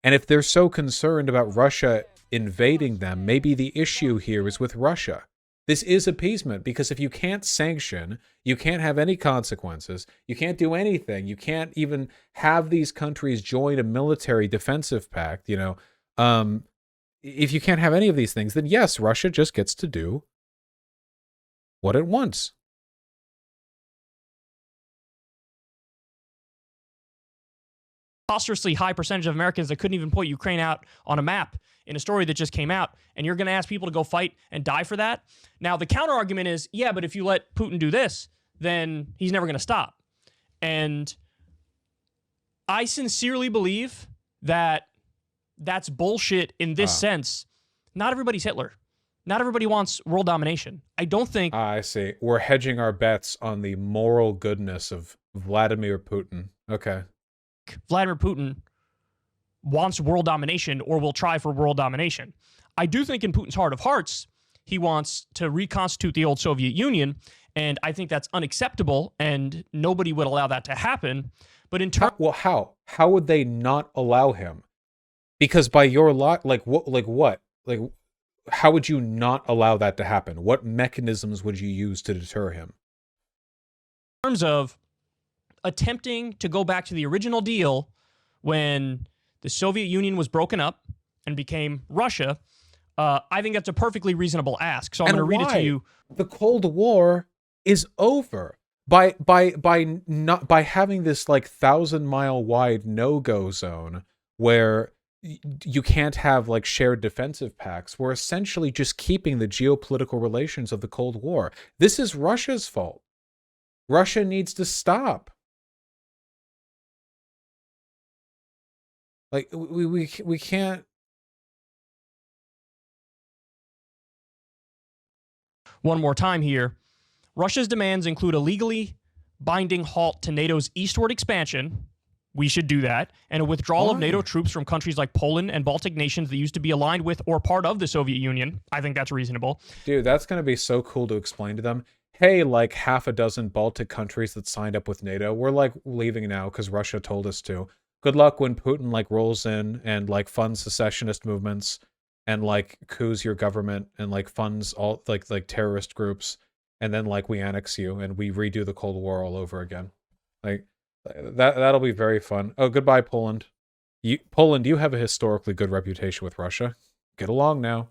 And if they're so concerned about Russia invading them, maybe the issue here is with Russia. This is appeasement, because if you can't sanction, you can't have any consequences, you can't do anything, you can't even have these countries join a military defensive pact, if you can't have any of these things, then yes, Russia just gets to do what it wants.
Preposterously high percentage of Americans that couldn't even point Ukraine out on a map in a story that just came out, and you're going to ask people to go fight and die for that? Now, the counter argument is, yeah, but if you let Putin do this, then he's never going to stop. And I sincerely believe that that's bullshit in this sense. Not everybody's Hitler. Not everybody wants world domination. I don't think...
I see. We're hedging our bets on the moral goodness of Vladimir Putin. Okay.
Vladimir Putin wants world domination or will try for world domination. I do think in Putin's heart of hearts, he wants to reconstitute the old Soviet Union, and I think that's unacceptable, and nobody would allow that to happen. But in terms...
Well, how? How would they not allow him? Because by your lot, what? How would you not allow that to happen? What mechanisms would you use to deter him?
In terms of attempting to go back to the original deal when the Soviet Union was broken up and became Russia, I think that's a perfectly reasonable ask. So I'm going to read it to you.
The Cold War is over. By having this like 1,000-mile wide no-go zone where you can't have like shared defensive pacts, we're essentially just keeping the geopolitical relations of the Cold War. This is Russia's fault. Russia needs to stop. Like, we can't...
One more time here. Russia's demands include a legally binding halt to NATO's eastward expansion. We should do that. And a withdrawal of NATO troops from countries like Poland and Baltic nations that used to be aligned with or part of the Soviet Union. I think that's reasonable.
Dude, that's going to be so cool to explain to them. Hey, like half a dozen Baltic countries that signed up with NATO, we're like leaving now because Russia told us to. Good luck when Putin like rolls in and like funds secessionist movements and like coups your government and like funds all like terrorist groups, and then like we annex you and we redo the Cold War all over again. Like that'll be very fun. Oh, goodbye, Poland. Poland, you have a historically good reputation with Russia. Get along now.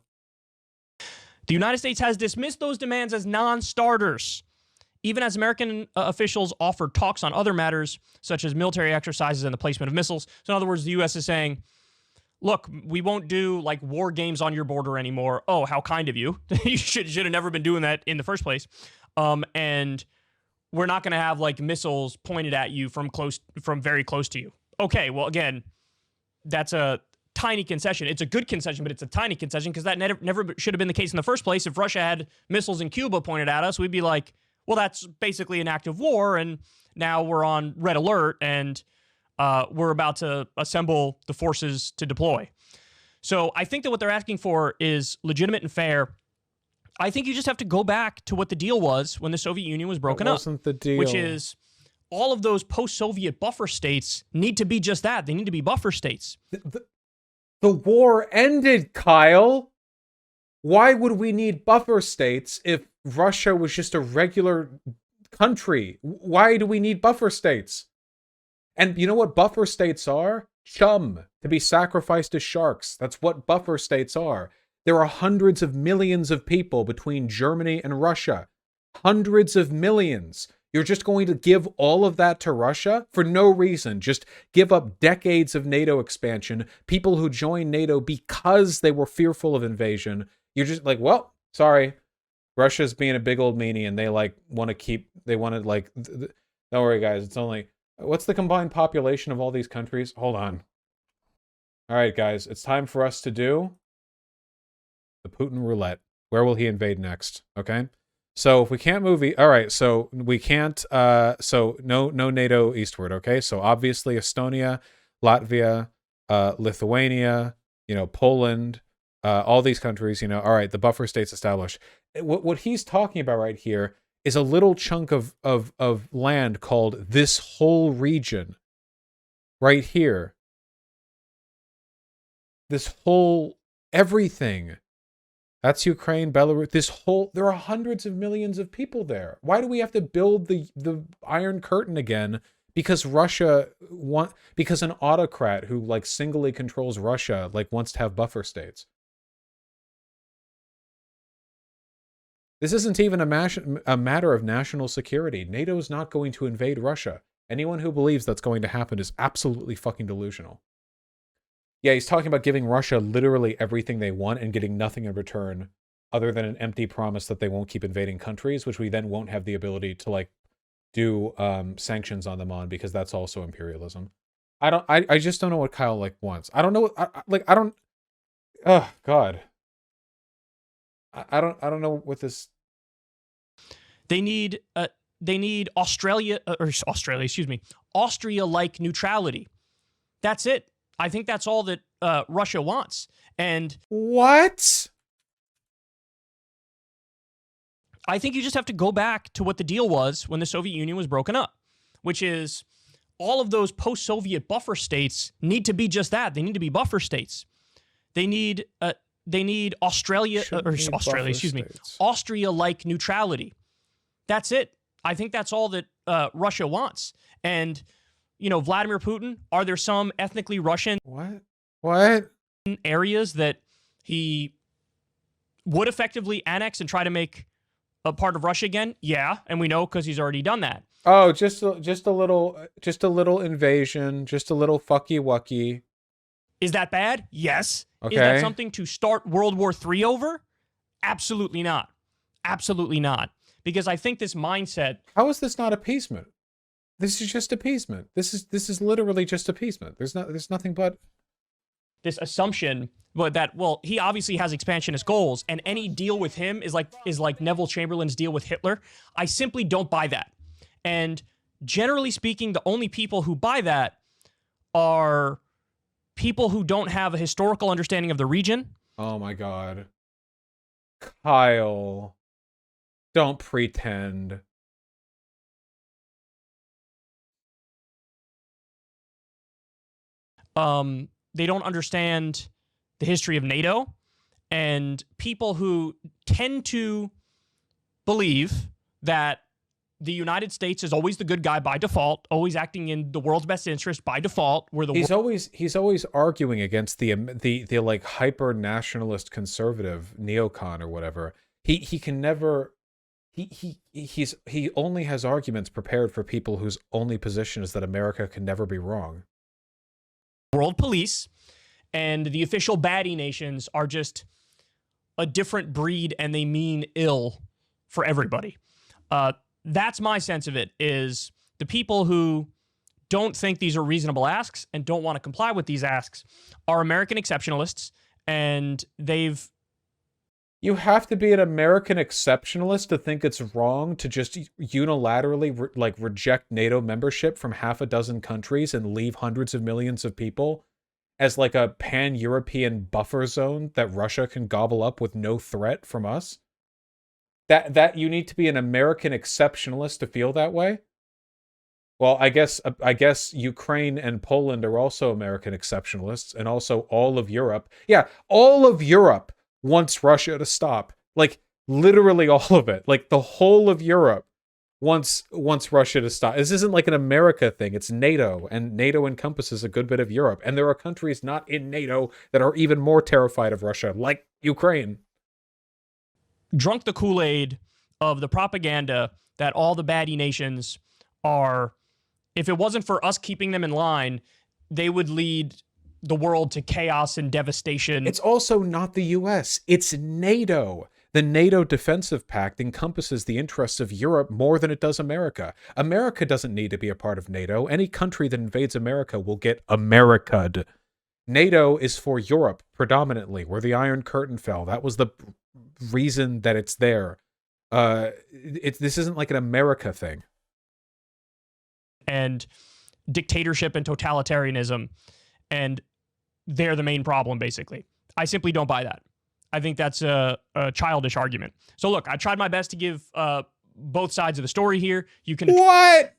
The United States has dismissed those demands as non-starters, even as American officials offered talks on other matters, such as military exercises and the placement of missiles. So in other words, the U.S. is saying, look, we won't do like war games on your border anymore. Oh, how kind of you. You should have never been doing that in the first place. And we're not going to have like missiles pointed at you from very close to you. Okay, well, again, that's a tiny concession. It's a good concession, but it's a tiny concession because that never should have been the case in the first place. If Russia had missiles in Cuba pointed at us, we'd be like, well, that's basically an act of war, and now we're on red alert, and we're about to assemble the forces to deploy. So I think that what they're asking for is legitimate and fair. I think you just have to go back to what the deal was when the Soviet Union was broken up.
Wasn't the deal.
Which is all of those post-Soviet buffer states need to be just that. They need to be buffer states.
The war ended, Kyle. Why would we need buffer states if Russia was just a regular country? Why do we need buffer states? And you know what buffer states are? Chum, to be sacrificed to sharks. That's what buffer states are. There are hundreds of millions of people between Germany and Russia. Hundreds of millions. You're just going to give all of that to Russia for no reason. Just give up decades of NATO expansion. People who joined NATO because they were fearful of invasion. You're just like, well, sorry. Russia's being a big old meanie and they want to don't worry guys, it's only, what's the combined population of all these countries? Hold on. All right, guys, it's time for us to do the Putin roulette. Where will he invade next? Okay. So if we can't move, all right. So we can't. So no NATO eastward. Okay. So obviously Estonia, Latvia, Lithuania, Poland, all these countries. All right. The buffer states established. What he's talking about right here is a little chunk of land called this whole region, right here. This whole everything. That's Ukraine, Belarus, there are hundreds of millions of people there. Why do we have to build the Iron Curtain again? Because because an autocrat who singly controls Russia wants to have buffer states. This isn't even a matter of national security. NATO is not going to invade Russia. Anyone who believes that's going to happen is absolutely fucking delusional. Yeah, he's talking about giving Russia literally everything they want and getting nothing in return other than an empty promise that they won't keep invading countries, which we then won't have the ability to do sanctions on them on, because that's also imperialism. I just don't know what Kyle wants. I don't know I don't, oh God. I don't know what this.
They need Austria, Austria-like neutrality. That's it. I think that's all that Russia wants. And
what?
I think you just have to go back to what the deal was when the Soviet Union was broken up, which is all of those post-Soviet buffer states need to be just that. They need to be buffer states. They need Austria-like neutrality. That's it. I think that's all that Russia wants. And Vladimir Putin, are there some ethnically Russian areas that he would effectively annex and try to make a part of Russia again? Yeah, and we know because he's already done that.
Oh, just a little invasion, just a little fucky-wucky.
Is that bad? Yes.
Okay.
Is that something to start World War III over? Absolutely not. Absolutely not. Because I think this mindset.
How is this not appeasement? This is just appeasement. This is literally just appeasement. There's nothing but
this assumption that he obviously has expansionist goals, and any deal with him is like Neville Chamberlain's deal with Hitler. I simply don't buy that. And generally speaking, the only people who buy that are people who don't have a historical understanding of the region.
Oh my God. Kyle, don't pretend.
They don't understand the history of NATO, and people who tend to believe that the United States is always the good guy by default, always acting in the world's best interest by default. He's
always arguing against the hyper nationalist conservative neocon or whatever. He can never. He only has arguments prepared for people whose only position is that America can never be wrong.
World police and the official baddie nations are just a different breed, and they mean ill for everybody. That's my sense of it, is the people who don't think these are reasonable asks and don't want to comply with these asks are American exceptionalists, and they've...
You have to be an American exceptionalist to think it's wrong to just unilaterally reject NATO membership from half a dozen countries and leave hundreds of millions of people as like a pan-European buffer zone that Russia can gobble up with no threat from us. That you need to be an American exceptionalist to feel that way. Well, I guess Ukraine and Poland are also American exceptionalists, and also all of Europe. Yeah, all of Europe wants Russia to stop. Like, literally all of it. Like, the whole of Europe wants Russia to stop. This isn't like an America thing. It's NATO, and NATO encompasses a good bit of Europe. And there are countries not in NATO that are even more terrified of Russia, like Ukraine.
Drunk the Kool-Aid of the propaganda that all the baddie nations are... If it wasn't for us keeping them in line, they would lead the world to chaos and devastation.
It's also not the US. It's NATO. The NATO Defensive Pact encompasses the interests of Europe more than it does America. America doesn't need to be a part of NATO. Any country that invades America will get America'd. NATO is for Europe, predominantly, where the Iron Curtain fell. That was the reason that it's there. This isn't like an America thing.
And dictatorship and totalitarianism, and they're the main problem, basically. I simply don't buy that. I think that's a childish argument. So look, I tried my best to give both sides of the story here. You can...
What?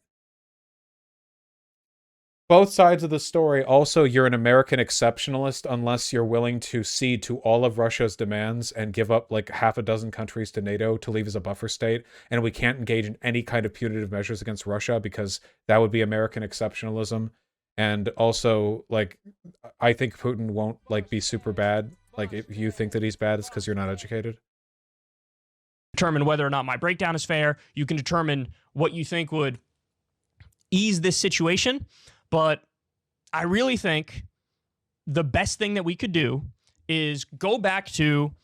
Both sides of the story. Also, you're an American exceptionalist unless you're willing to cede to all of Russia's demands and give up like half a dozen countries to NATO to leave as a buffer state. And we can't engage in any kind of punitive measures against Russia because that would be American exceptionalism. And also, like, I think Putin won't like be super bad. Like, if you think that he's bad, it's because you're not educated.
Determine whether or not my breakdown is fair. You can determine what you think would ease this situation. But I really think the best thing that we could do is go back to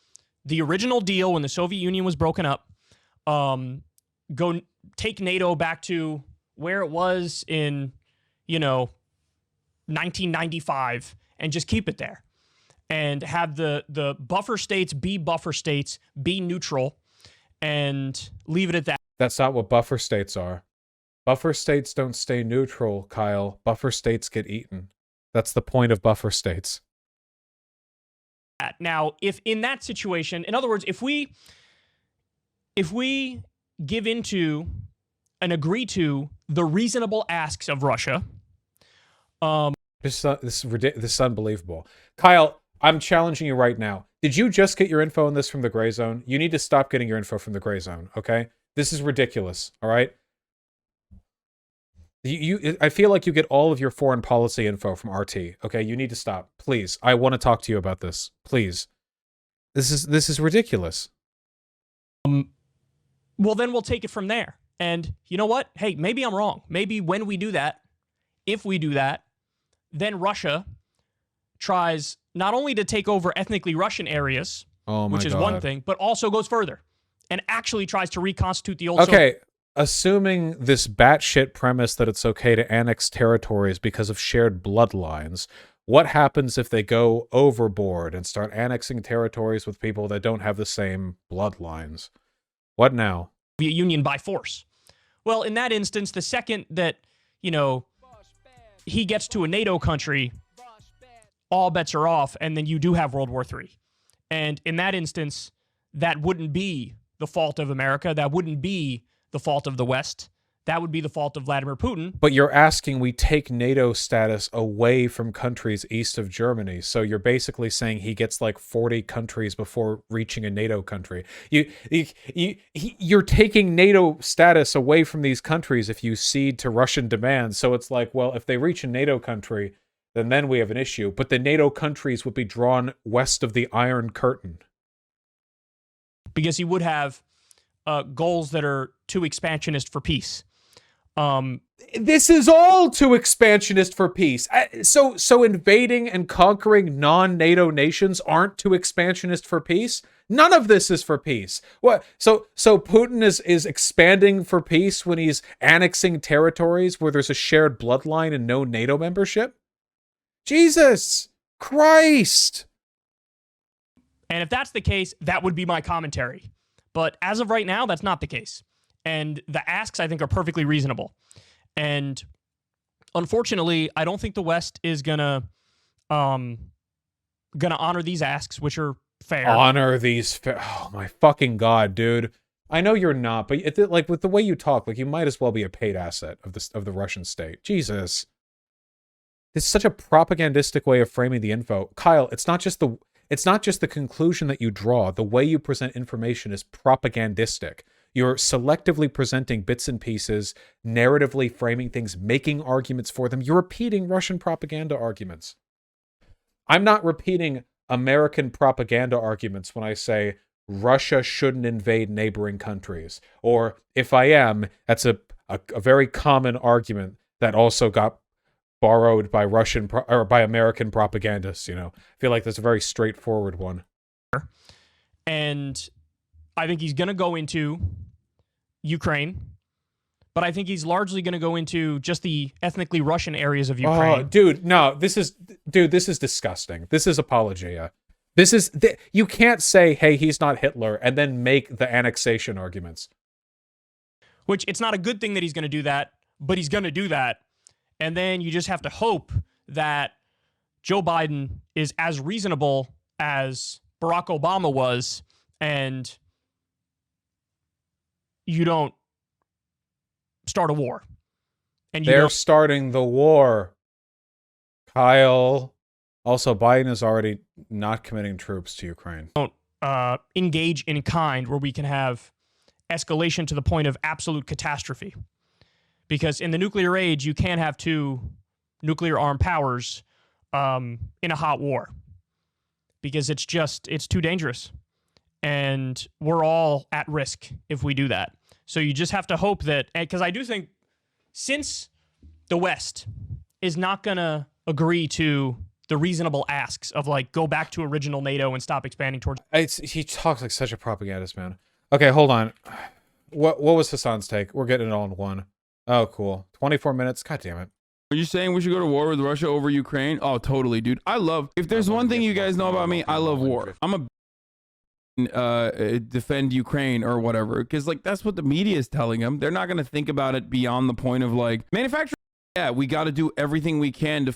the original deal when the Soviet Union was broken up, go take NATO back to where it was in, 1995, and just keep it there. And have the buffer states, be neutral, and leave it at that.
That's not what buffer states are. Buffer states don't stay neutral, Kyle. Buffer states get eaten. That's the point of buffer states.
Now, if in that situation, in other words, if we give into and agree to the reasonable asks of Russia,
this is unbelievable. Kyle, I'm challenging you right now. Did you just get your info on this from the Gray Zone? You need to stop getting your info from the Gray Zone, okay? This is ridiculous, all right? I feel like you get all of your foreign policy info from RT. Okay, you need to stop, please. I want to talk to you about this, please. This is ridiculous.
Well, then we'll take it from there. And you know what? Hey, maybe I'm wrong. Maybe when we do that, if we do that, then Russia tries not only to take over ethnically Russian areas, which is one thing, but also goes further and actually tries to reconstitute the old.
Okay. Assuming this batshit premise that it's okay to annex territories because of shared bloodlines, what happens if they go overboard and start annexing territories with people that don't have the same bloodlines? What now?
Soviet Union by force. Well, in that instance, the second that, he gets to a NATO country, all bets are off, and then you do have World War III. And in that instance, that wouldn't be the fault of America. That wouldn't be the fault of the West. That would be the fault of Vladimir Putin.
But you're asking we take NATO status away from countries east of Germany. So you're basically saying he gets like 40 countries before reaching a NATO country. You're taking NATO status away from these countries if you cede to Russian demands. So it's like, well, if they reach a NATO country, then we have an issue. But the NATO countries would be drawn west of the Iron Curtain.
Because he would have goals that are too expansionist for peace.
This is all too expansionist for peace. So invading and conquering non-NATO nations aren't too expansionist for peace? None of this is for peace. What? So Putin is expanding for peace when he's annexing territories where there's a shared bloodline and no NATO membership? Jesus Christ.
And if that's the case, that would be my commentary. But as of right now, that's not the case. And the asks, I think, are perfectly reasonable. And unfortunately, I don't think the West is gonna honor these asks, which are fair.
Honor these. Oh my fucking god, dude! I know you're not, but like with the way you talk, like you might as well be a paid asset of the Russian state. Jesus, it's such a propagandistic way of framing the info, Kyle. It's not just the conclusion that you draw. The way you present information is propagandistic. You're selectively presenting bits and pieces, narratively framing things, making arguments for them. You're repeating Russian propaganda arguments. I'm not repeating American propaganda arguments when I say Russia shouldn't invade neighboring countries. Or if I am, that's a very common argument that also got borrowed by by American propagandists, you know. I feel like that's a very straightforward one.
And I think he's going to go into Ukraine, but I think he's largely going to go into just the ethnically Russian areas of Ukraine.
Oh, dude, no, this is disgusting. This is apologia. You can't say, hey, he's not Hitler, and then make the annexation arguments.
Which, it's not a good thing that he's going to do that, but he's going to do that. And then you just have to hope that Joe Biden is as reasonable as Barack Obama was, and you don't start a war. And
they're starting the war, Kyle. Also, Biden is already not committing troops to Ukraine.
Don't engage in kind where we can have escalation to the point of absolute catastrophe. Because in the nuclear age, you can't have two nuclear armed powers in a hot war. Because it's too dangerous. And we're all at risk if we do that. So you just have to hope that, because I do think since the West is not going to agree to the reasonable asks of like go back to original NATO and stop expanding towards.
He talks like such a propagandist, man. Okay, hold on. What was Hasan's take? We're getting it all in one. Oh, cool. 24 minutes. God damn it.
Are you saying we should go to war with Russia over Ukraine? Oh, totally, dude. If there's one thing you guys know about me, I love war. I'm a defend Ukraine or whatever, because like that's what the media is telling them. They're not going to think about it beyond the point of like manufacturing. Yeah, we got to do everything we can to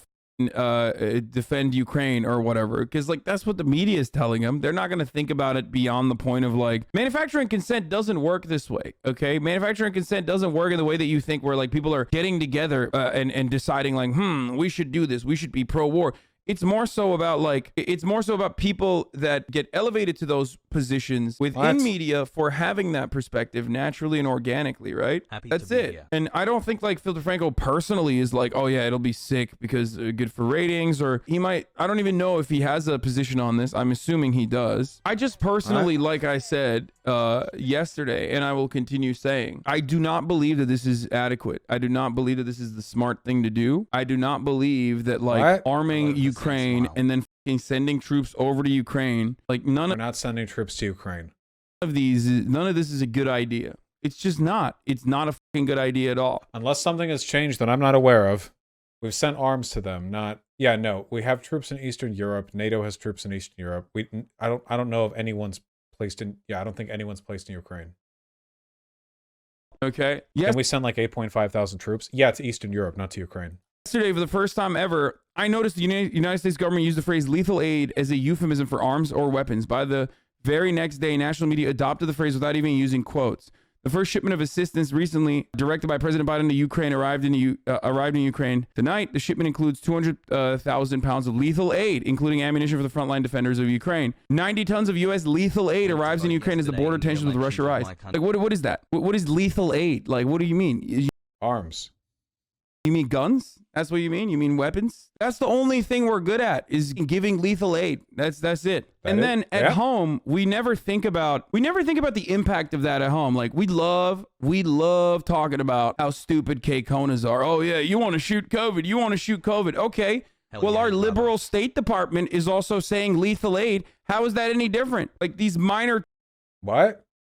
defend Ukraine or whatever, because like that's what the media is telling them. They're not going to think about it beyond the point of like manufacturing consent doesn't work this way. Okay, manufacturing consent doesn't work in the way that you think, where like people are getting together and deciding like we should do this, we should be pro-war. It's more so about people that get elevated to those positions within media for having that perspective naturally and organically, right? That's it. Here. And I don't think like Phil DeFranco personally is like, oh yeah, it'll be sick because good for ratings, or he might, I don't even know if he has a position on this. I'm assuming he does. I just personally, like I said yesterday, and I will continue saying, I do not believe that this is adequate. I do not believe that this is the smart thing to do. I do not believe that like arming Ukraine and then sending troops over to Ukraine, like
We're not sending troops to Ukraine.
None of this is a good idea. It's just not. It's not a fucking good idea at all.
Unless something has changed that I'm not aware of. We've sent arms to them. We have troops in Eastern Europe. NATO has troops in Eastern Europe. I don't know if anyone's placed in. Yeah, I don't think anyone's placed in Ukraine.
Okay. Yes.
And we send like 8.5 thousand troops. Yeah, to Eastern Europe, not to Ukraine.
Yesterday, for the first time ever, I noticed the United States government used the phrase lethal aid as a euphemism for arms or weapons. By the very next day, national media adopted the phrase without even using quotes. The first shipment of assistance recently directed by President Biden to Ukraine arrived in Ukraine tonight. The shipment includes 200,000 pounds of lethal aid, including ammunition for the frontline defenders of Ukraine. 90 tons of U.S. lethal aid arrives in Ukraine as the border tensions with Russia rise. Like, what is that? What is lethal aid? Like, what do you mean?
Arms.
You mean guns? That's what you mean? You mean weapons? That's the only thing we're good at, is giving lethal aid. That's it. And then at home, we never think about the impact of that at home. Like we love talking about how stupid K-Konas are. Oh yeah, you want to shoot COVID. You want to shoot COVID. Okay. Well, our liberal State Department is also saying lethal aid. How is that any different? Like these minor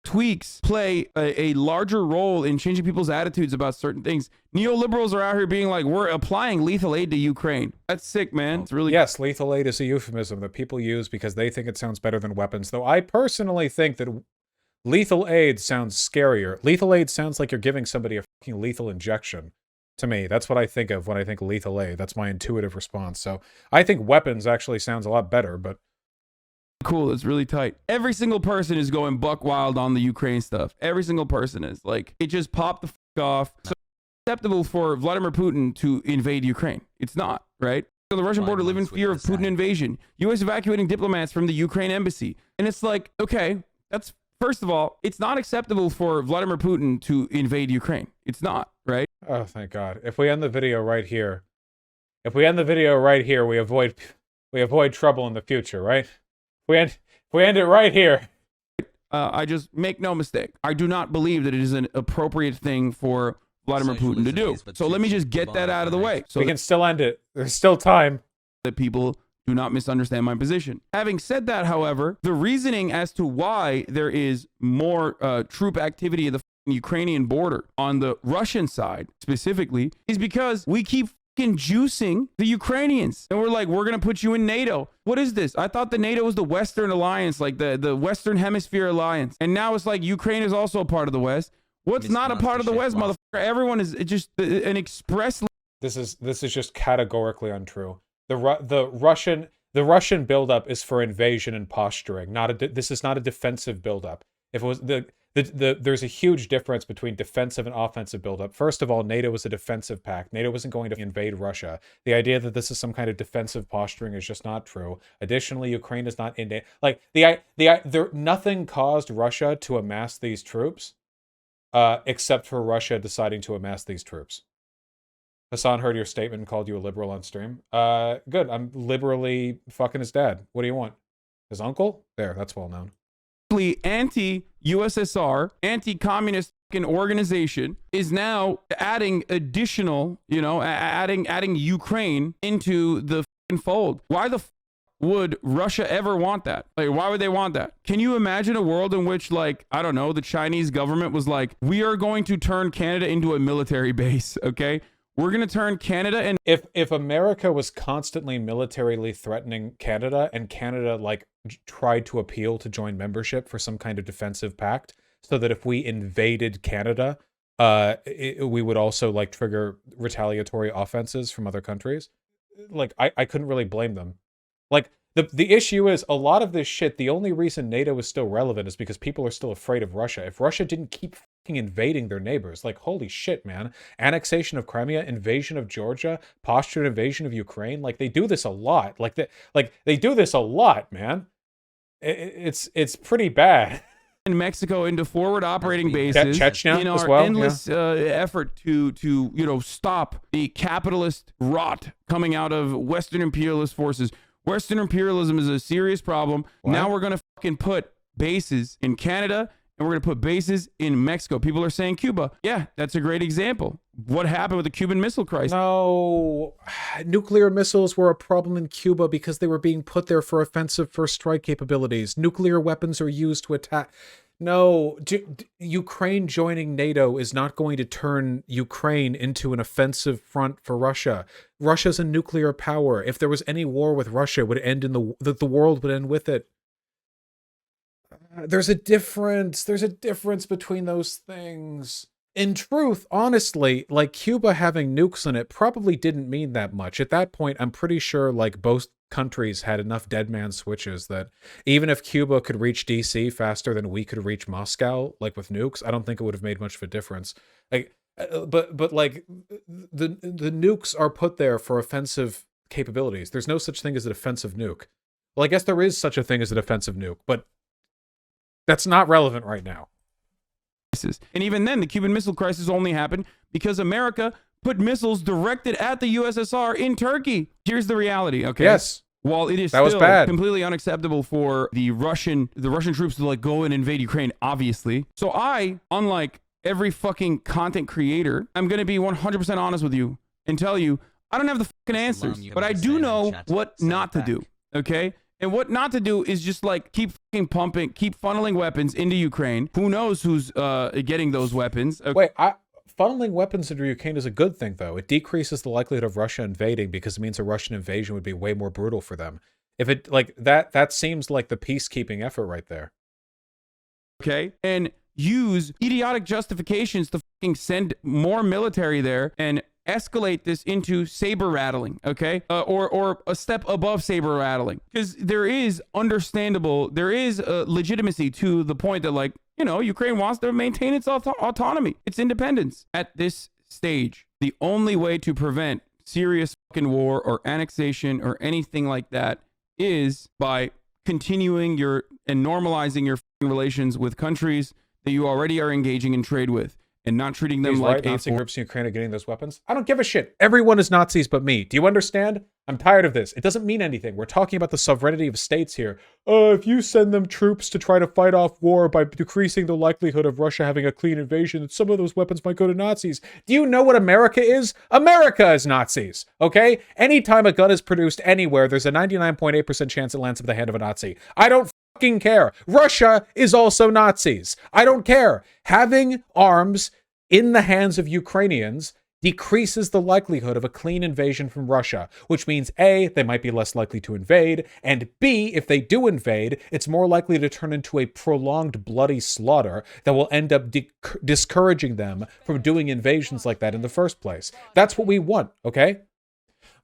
tweaks play a larger role in changing people's attitudes about certain things. Neoliberals are out here being like, we're applying lethal aid to Ukraine. That's sick, man. It's really...
Yes, lethal aid is a euphemism that people use because they think it sounds better than weapons, though I personally think that lethal aid sounds scarier. Lethal aid sounds like you're giving somebody a fucking lethal injection. To me, that's what I think of when I think lethal aid. That's my intuitive response. So I think weapons actually sounds a lot better, but...
Cool, it's really tight. Every single person is going buck wild on the Ukraine stuff. Every single person is. Like, it just popped the fuck off. So it's acceptable for Vladimir Putin to invade Ukraine. It's not, right? So the Russian border live in fear of Putin invasion. U.S. evacuating diplomats from the Ukraine embassy. And it's like, okay, that's, first of all, it's not acceptable for Vladimir Putin to invade Ukraine. It's not, right?
Oh, thank God. If we end the video right here, we avoid trouble in the future, right? We end it right here.
I just make no mistake. I do not believe that it is an appropriate thing for Vladimir Putin to do. So let me just get that out of the way. So
we can still end it. There's still time.
That people do not misunderstand my position. Having said that, however, the reasoning as to why there is more troop activity at the Ukrainian border on the Russian side specifically is because we keep juicing the Ukrainians, and we're like, we're gonna put you in NATO. What is this? I thought the NATO was the Western alliance, like the Western Hemisphere alliance, and now it's like Ukraine is also a part of the West. What's not a part of the West, motherfucker? Everyone is just an express.
This is just categorically untrue. The Russian buildup is for invasion and posturing. This is not a defensive buildup. If it was there's a huge difference between defensive and offensive buildup. First of all, NATO was a defensive pact. NATO wasn't going to invade Russia. The idea that this is some kind of defensive posturing is just not true. Additionally, Ukraine is not in like nothing caused Russia to amass these troops, except for Russia deciding to amass these troops. Hasan heard your statement and called you a liberal on stream. Good. I'm liberally fucking his dad. What do you want? His uncle? There, that's well known.
Anti-USSR, anti-communist organization is now adding additional, adding Ukraine into the fold. Why the would Russia ever want that? Like, why would they want that? Can you imagine a world in which, like, I don't know, the Chinese government was like, we are going to turn Canada into a military base, okay? We're going to turn Canada and...
If America was constantly militarily threatening Canada and Canada, like, tried to appeal to join membership for some kind of defensive pact, so that if we invaded Canada, we would also, like, trigger retaliatory offenses from other countries, like, I couldn't really blame them. Like, the issue is, a lot of this shit, the only reason NATO is still relevant is because people are still afraid of Russia. If Russia didn't keep fucking invading their neighbors, like, holy shit, man. Annexation of Crimea, invasion of Georgia, postured invasion of Ukraine, like, they do this a lot. They do this a lot, man. It's pretty bad.
In Mexico into forward operating bases
Chechnya
in
as
our
well,
endless effort to stop the capitalist rot coming out of Western imperialist forces. Western imperialism is a serious problem.
What?
Now we're going to fucking put bases in Canada and we're going to put bases in Mexico. People are saying Cuba. Yeah, that's a great example. What happened with the Cuban Missile Crisis?
No, nuclear missiles were a problem in Cuba because they were being put there for offensive first strike capabilities. Nuclear weapons are used to attack. No, Ukraine joining NATO is not going to turn Ukraine into an offensive front for Russia. Russia's a nuclear power. If there was any war with Russia, it would end in the world would end with it. There's a difference. There's a difference between those things. In truth, honestly, like, Cuba having nukes in it probably didn't mean that much. At that point, I'm pretty sure, like, both countries had enough dead man switches that even if Cuba could reach DC faster than we could reach Moscow, like, with nukes, I don't think it would have made much of a difference. Like, but like, the nukes are put there for offensive capabilities. There's no such thing as a defensive nuke. Well, I guess there is such a thing as a defensive nuke, but that's not relevant right now.
And even then, the Cuban Missile Crisis only happened because America put missiles directed at the USSR in Turkey. Here's the reality, okay?
Yes.
While it is
That was
still
bad.
completely unacceptable for the Russian troops to like go and invade Ukraine, obviously. So I, unlike every fucking content creator, I'm going to be 100% honest with you and tell you, I don't have the fucking answers, but I do know what not to do, okay? And what not to do is just like keep fucking pumping, keep funneling weapons into Ukraine. Who knows who's getting those weapons? Okay.
Wait, funneling weapons into Ukraine is a good thing, though. It decreases the likelihood of Russia invading because it means a Russian invasion would be way more brutal for them. If it like that seems like the peacekeeping effort right there.
Okay, and use idiotic justifications to fucking send more military there and escalate this into saber rattling, okay? Or a step above saber rattling. Because there is legitimacy to the point that, like, you know, Ukraine wants to maintain its autonomy, its independence. At this stage, the only way to prevent serious fucking war or annexation or anything like that is by continuing and normalizing your fucking relations with countries that you already are engaging in trade with, and not treating them like
Nazi groups in Ukraine are getting those weapons. I don't give a shit. Everyone is Nazis but me. Do you understand? I'm tired of this. It doesn't mean anything. We're talking about the sovereignty of states here. If you send them troops to try to fight off war by decreasing the likelihood of Russia having a clean invasion, some of those weapons might go to Nazis. Do you know what America is? America is Nazis, okay? Anytime a gun is produced anywhere, there's a 99.8% chance it lands in the hand of a Nazi. I don't fucking care. Russia is also Nazis. I don't care. Having arms in the hands of Ukrainians decreases the likelihood of a clean invasion from Russia, which means A, they might be less likely to invade, and B, if they do invade, it's more likely to turn into a prolonged bloody slaughter that will end up discouraging them from doing invasions like that in the first place. That's what we want, okay?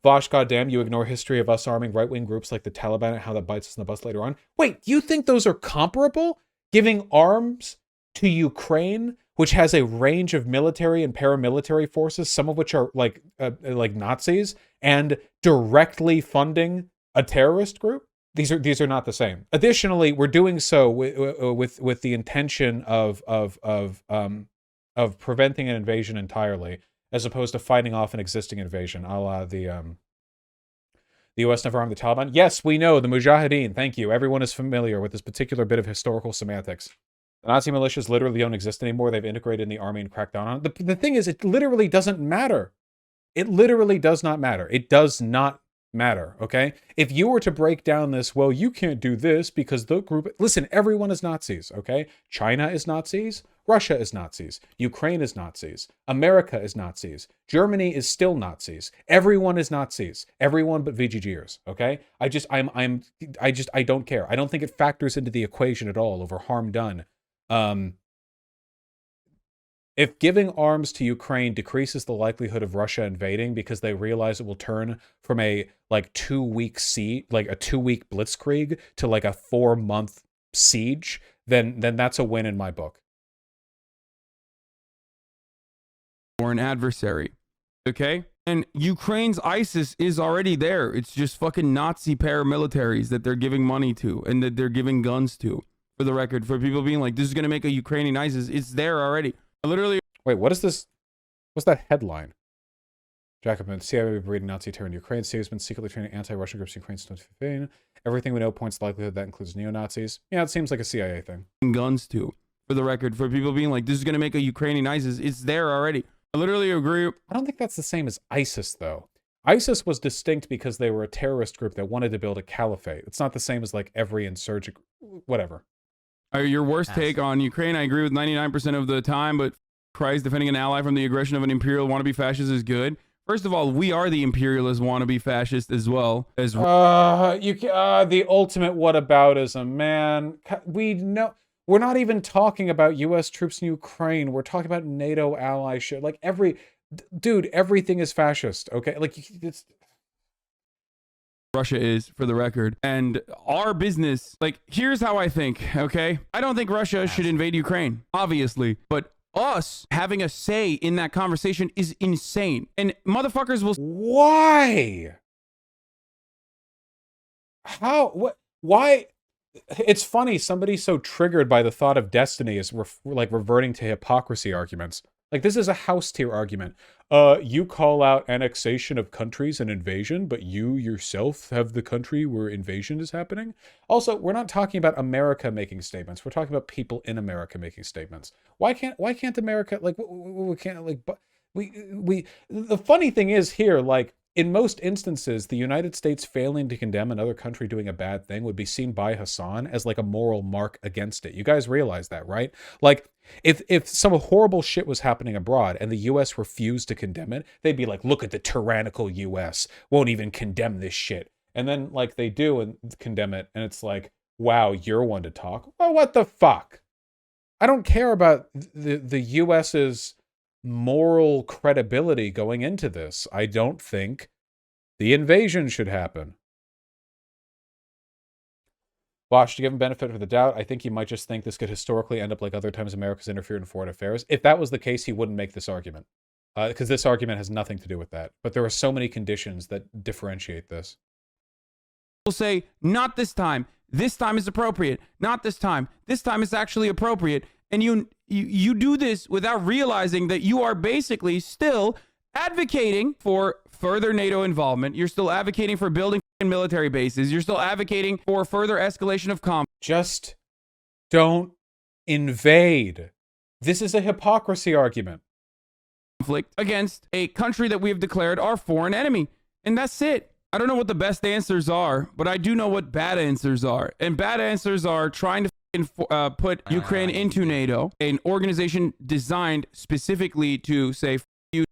Vaush, goddamn, you ignore history of us arming right-wing groups like the Taliban and how that bites us in the bus later on. Wait, you think those are comparable? Giving arms to Ukraine, which has a range of military and paramilitary forces, some of which are like Nazis, and directly funding a terrorist group? These are not the same. Additionally, we're doing so with the intention of preventing an invasion entirely, as opposed to fighting off an existing invasion, a la the U.S. never armed the Taliban. Yes, we know, the Mujahideen. Thank you. Everyone is familiar with this particular bit of historical semantics. The Nazi militias literally don't exist anymore. They've integrated in the army and cracked down on it. The thing is, it literally doesn't matter. It literally does not matter. It does not matter, okay? If you were to break down this, well, you can't do this because the group... Listen, everyone is Nazis, okay? China is Nazis. Russia is Nazis. Ukraine is Nazis. America is Nazis. Germany is still Nazis. Everyone is Nazis. Everyone but VGGers, okay? I don't care. I don't think it factors into the equation at all over harm done. If giving arms to Ukraine decreases the likelihood of Russia invading because they realize it will turn from a like 2-week blitzkrieg to like a 4-month siege, then that's a win in my book.
Or an adversary, okay? And Ukraine's ISIS is already there. It's just fucking Nazi paramilitaries that they're giving money to and that they're giving guns to. For the record, for people being like, this is going to make a Ukrainian ISIS, it's there already. Literally.
Wait, what is this? What's that headline? Jacobin, CIA breeding Nazi terror in Ukraine. CIA has been secretly training anti-Russian groups in Ukraine since 2015. Everything we know points to the likelihood that includes neo-Nazis. Yeah, it seems like a CIA thing.
Guns to. For the record, for people being like, this is going to make a Ukrainian ISIS, it's there already. I literally agree.
I don't think that's the same as ISIS, though. ISIS was distinct because they were a terrorist group that wanted to build a caliphate. It's not the same as like every insurgent, whatever.
Your worst take on Ukraine, I agree with 99% of the time, but Christ, defending an ally from the aggression of an imperial wannabe fascist is good. First of all, we are the imperialist wannabe fascist as well.
The ultimate whataboutism, man. We know... We're not even talking about U.S. troops in Ukraine. We're talking about NATO ally shit. Like dude, everything is fascist, okay? Like, it's...
Russia is, for the record. And our business, like, here's how I think, okay? I don't think Russia should invade Ukraine, obviously. But us having a say in that conversation is insane. And motherfuckers will...
Why? How? What? Why? It's funny, somebody so triggered by the thought of destiny is like reverting to hypocrisy arguments. Like, this is a house tier argument. You call out annexation of countries and invasion, but you yourself have the country where invasion is happening. Also, we're not talking about America making statements. We're talking about people in America making statements. Why can't America, like, we can't, like, but the funny thing is here, like, in most instances, the United States failing to condemn another country doing a bad thing would be seen by Hasan as like a moral mark against it. You guys realize that, right? Like, if some horrible shit was happening abroad and the US refused to condemn it, they'd be like, look at the tyrannical US, won't even condemn this shit. And then, like, they do and condemn it, and it's like, wow, you're one to talk? Well, what the fuck? I don't care about the US's moral credibility going into this. I don't think the invasion should happen. Vaush, to give him benefit of the doubt, I think he might just think this could historically end up like other times America's interfered in foreign affairs. If that was the case, he wouldn't make this argument. Because this argument has nothing to do with that. But there are so many conditions that differentiate this.
Will say, not this time. This time is appropriate. Not this time. This time is actually appropriate. And you do this without realizing that you are basically still advocating for further NATO involvement. You're still advocating for building military bases. You're still advocating for further escalation of conflict.
Just don't invade. This is a hypocrisy argument.
Conflict against a country that we have declared our foreign enemy. And that's it. I don't know what the best answers are, but I do know what bad answers are. And bad answers are trying to put Ukraine into NATO, an organization designed specifically to say you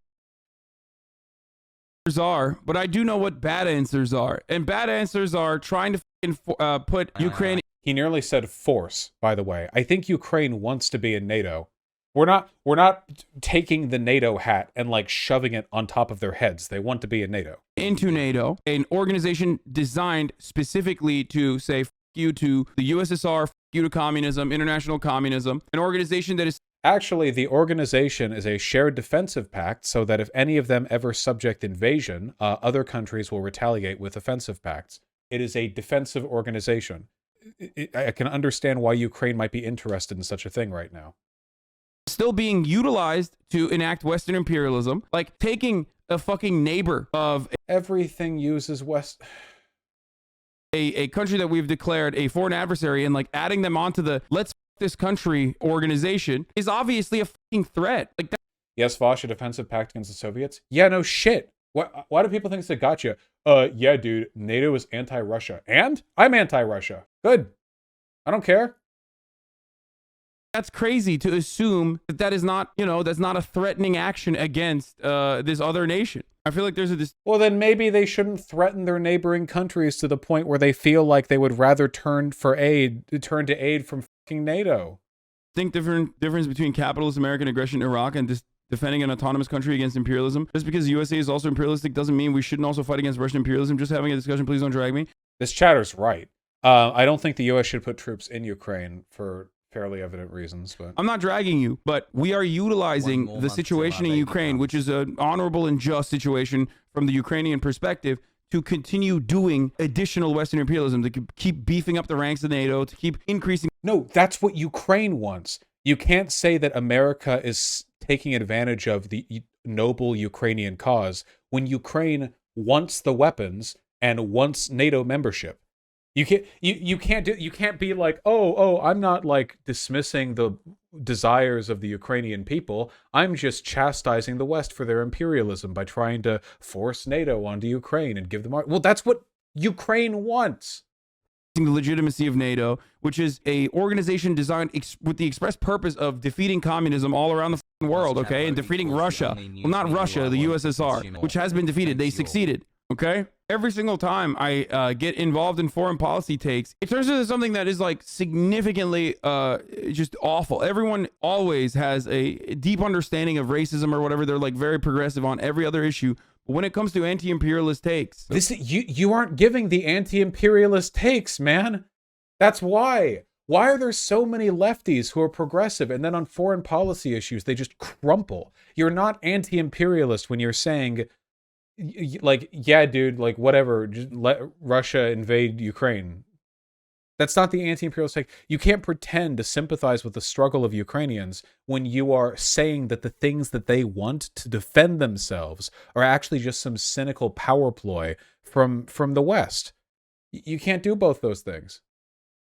are, but I do know what bad answers are. And bad answers are trying to put Ukraine.
He nearly said force, by the way. I think Ukraine wants to be in NATO. We're not taking the NATO hat and like shoving it on top of their heads. They want to be in NATO.
Into NATO, an organization designed specifically to say you to the USSR, you to communism, international communism, an organization that is
actually, the organization is a shared defensive pact so that if any of them ever subject invasion, other countries will retaliate with offensive pacts. It is a defensive organization. I can understand why Ukraine might be interested in such a thing right now.
Still being utilized to enact Western imperialism, like taking a fucking neighbor of
everything uses
a country that we've declared a foreign adversary and like adding them onto the let's this country organization is obviously a fucking threat. Like that.
Yes, Vaush, a defensive pact against the Soviets. Yeah, no shit. Why do people think it's a gotcha? Yeah, dude, NATO is anti-Russia. And I'm anti-Russia. Good. I don't care.
That's crazy to assume that that is not, that's not a threatening action against this other nation. I feel like there's
well, then maybe they shouldn't threaten their neighboring countries to the point where they feel like they would rather turn to aid from fucking NATO.
Think difference between capitalist American aggression in Iraq and just defending an autonomous country against imperialism. Just because the USA is also imperialistic doesn't mean we shouldn't also fight against Russian imperialism. Just having a discussion, please don't drag me.
This chatter's right. I don't think the US should put troops in Ukraine for fairly evident reasons, but
I'm not dragging you, but we are utilizing the situation in Ukraine, which is an honorable and just situation from the Ukrainian perspective, to continue doing additional Western imperialism, to keep beefing up the ranks of NATO, to keep increasing.
No, that's what Ukraine wants. You can't say that America is taking advantage of the noble Ukrainian cause when Ukraine wants the weapons and wants NATO membership. You can't be like, oh, I'm not like dismissing the desires of the Ukrainian people. I'm just chastising the West for their imperialism by trying to force NATO onto Ukraine and give them well, that's what Ukraine wants.
The legitimacy of NATO, which is a organization designed with the express purpose of defeating communism all around the world, okay, and defeating Russia. Well, not Russia, the USSR, which has been defeated. They succeeded. Okay, every single time I get involved in foreign policy takes, it turns into something that is like significantly just awful. Everyone always has a deep understanding of racism or whatever. They're like very progressive on every other issue. But when it comes to anti-imperialist takes,
you aren't giving the anti-imperialist takes, man. That's why. Why are there so many lefties who are progressive and then on foreign policy issues they just crumple? You're not anti-imperialist when you're saying, like, yeah, dude, like, whatever, just let Russia invade Ukraine. That's not the anti-imperialist take. You can't pretend to sympathize with the struggle of Ukrainians when you are saying that the things that they want to defend themselves are actually just some cynical power ploy from the West. You can't do both those things.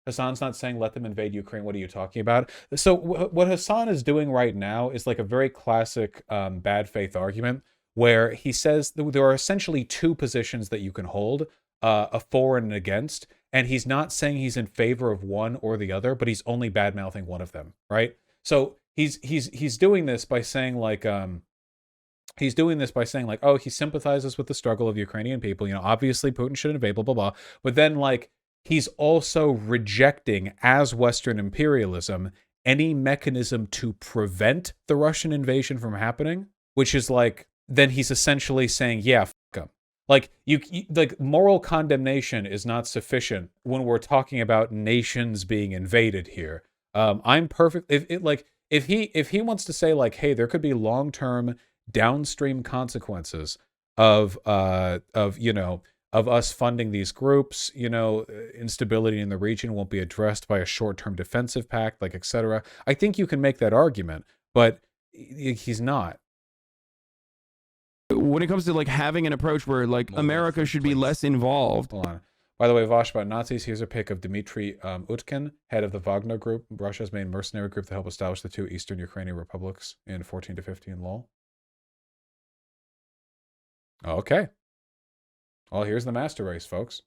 Hasan's not saying let them invade Ukraine. What are you talking about? So what Hasan is doing right now is like a very classic bad faith argument where he says there are essentially two positions that you can hold, a for and an against. And he's not saying he's in favor of one or the other, but he's only bad mouthing one of them, right? So he's doing this by saying like oh, he sympathizes with the struggle of Ukrainian people. You know, obviously Putin should invade, blah blah blah. But then like he's also rejecting as Western imperialism any mechanism to prevent the Russian invasion from happening, which is like then he's essentially saying, yeah, fuck him. Like you like moral condemnation is not sufficient when we're talking about nations being invaded here. I'm perfect if he wants to say like, hey, there could be long-term downstream consequences of you know, of us funding these groups, you know, instability in the region won't be addressed by a short-term defensive pact, like etc. I think you can make that argument, but he's not.
When it comes to like having an approach where like America should be less involved.
Hold on. By the way, Vaush, about Nazis, here's a pic of Dmitry Utkin, head of the Wagner Group, Russia's main mercenary group to help establish the two Eastern Ukrainian republics in 14 to 15 lol. Okay. Well, here's the master race, folks.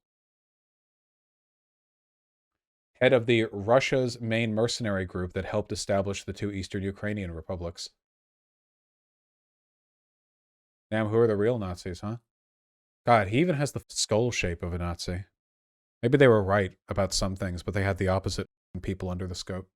Head of the Russia's main mercenary group that helped establish the two Eastern Ukrainian republics. Damn, who are the real Nazis, huh? God, he even has the skull shape of a Nazi. Maybe they were right about some things, but they had the opposite people under the scope.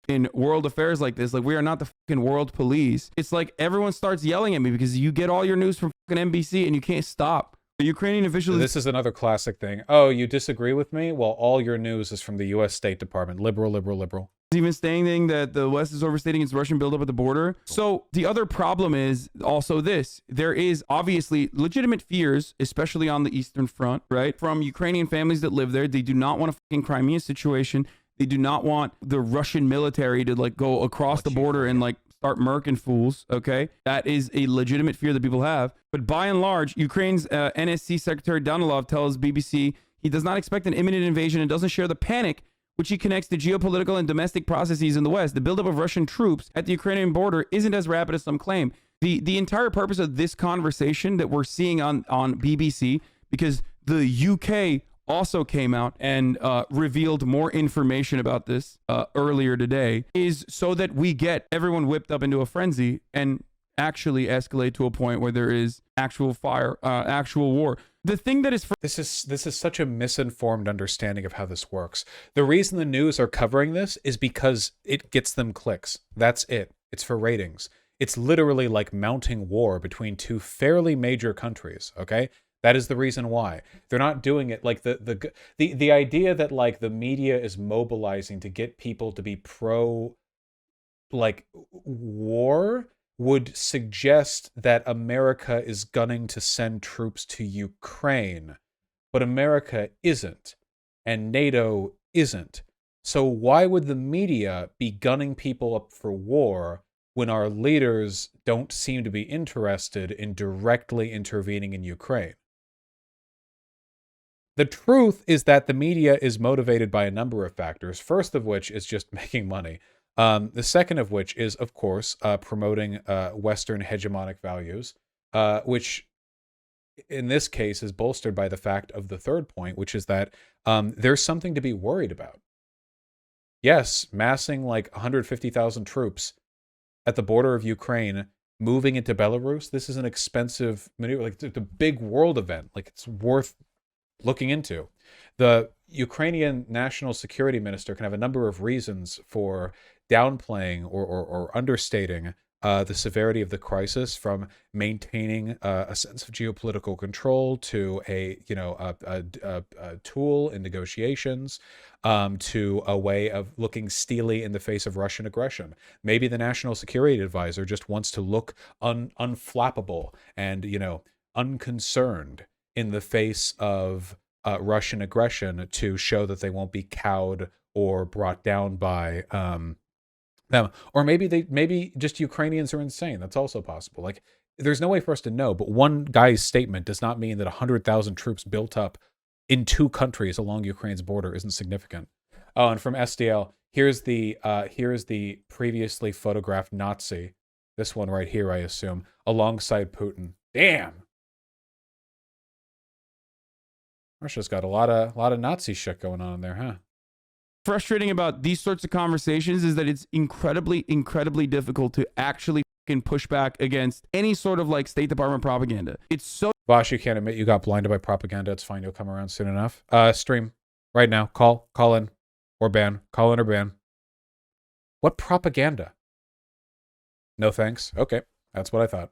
In world affairs like this, like we are not the fucking world police. It's like everyone starts yelling at me because you get all your news from fucking NBC and you can't stop. The Ukrainian officials.
This is another classic thing. Oh, you disagree with me? Well, all your news is from the U.S. State Department. Liberal, liberal, liberal.
Even stating that the West is overstating its Russian buildup at the border. So the other problem is also this. There is obviously legitimate fears, especially on the Eastern Front, right? From Ukrainian families that live there. They do not want a fucking Crimea situation. They do not want the Russian military to like go across the border and like start murking fools, okay? That is a legitimate fear that people have. But by and large, Ukraine's NSC Secretary Danilov tells BBC he does not expect an imminent invasion and doesn't share the panic which he connects to geopolitical and domestic processes in the West. The buildup of Russian troops at the Ukrainian border isn't as rapid as some claim. The entire purpose of this conversation that we're seeing on BBC, because the UK also came out and revealed more information about this earlier today, is so that we get everyone whipped up into a frenzy and actually escalate to a point where there is actual fire, actual war. The thing that is
this is such a misinformed understanding of how this works. The reason the news are covering this is because it gets them clicks. That's it. It's for ratings. It's literally like mounting war between two fairly major countries, okay? That is the reason why. They're not doing it like the idea that like the media is mobilizing to get people to be pro like war would suggest that America is gunning to send troops to Ukraine, but America isn't, and NATO isn't. So why would the media be gunning people up for war when our leaders don't seem to be interested in directly intervening in Ukraine? The truth is that the media is motivated by a number of factors, first of which is just making money. The second of which is, of course, promoting Western hegemonic values, which in this case is bolstered by the fact of the third point, which is that there's something to be worried about. Yes, massing like 150,000 troops at the border of Ukraine, moving into Belarus, this is an expensive maneuver. Like, it's a big world event. Like, it's worth looking into. The Ukrainian national security minister can have a number of reasons for downplaying or understating the severity of the crisis, from maintaining a sense of geopolitical control to a tool in negotiations, to a way of looking steely in the face of Russian aggression. Maybe the national security advisor just wants to look unflappable and unconcerned in the face of Russian aggression to show that they won't be cowed or brought down by them. Or maybe just Ukrainians are insane. That's also possible. Like, there's no way for us to know, but one guy's statement does not mean that 100,000 troops built up in 2 countries along Ukraine's border isn't significant. Oh, and from SDL, here's the previously photographed Nazi. This one right here, I assume, alongside Putin. Damn. Russia's got a lot of Nazi shit going on in there, huh?
Frustrating about these sorts of conversations is that it's incredibly difficult to actually fucking push back against any sort of like State Department propaganda. It's so
Vaush, you can't admit you got blinded by propaganda. It's fine. You'll come around soon enough. Stream right now. Call in or ban. Call in or ban. What propaganda? No thanks. Okay, that's what I thought.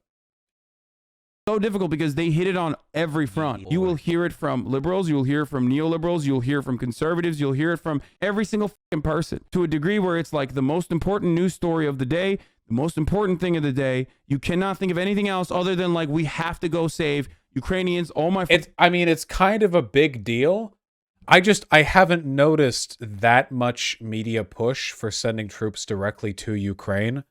difficult because they hit it on every front. You will hear it from liberals, you will hear it from neoliberals, you'll hear it from conservatives, you'll hear it from every single fucking person, to a degree where it's like the most important news story of the day, the most important thing of the day. You cannot think of anything else other than like, we have to go save Ukrainians. Oh my!
It's kind of a big deal. I haven't noticed that much media push for sending troops directly to Ukraine.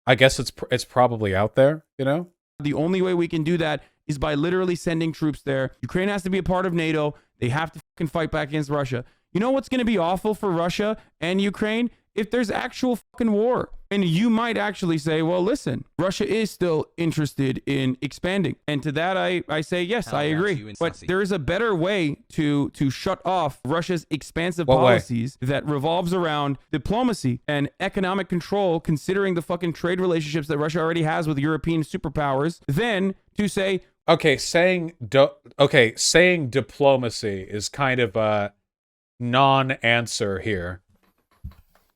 I guess it's probably out there, you know?
The only way we can do that is by literally sending troops there. Ukraine has to be a part of NATO. They have to fucking fight back against Russia. You know what's going to be awful for Russia and Ukraine? If there's actual fucking war. And you might actually say, well, listen, Russia is still interested in expanding. And to that, I say, yes, I agree. But there is a better way to shut off Russia's expansive policies that revolves around diplomacy and economic control, considering the fucking trade relationships that Russia already has with European superpowers, than to say,
saying diplomacy is kind of a non-answer here.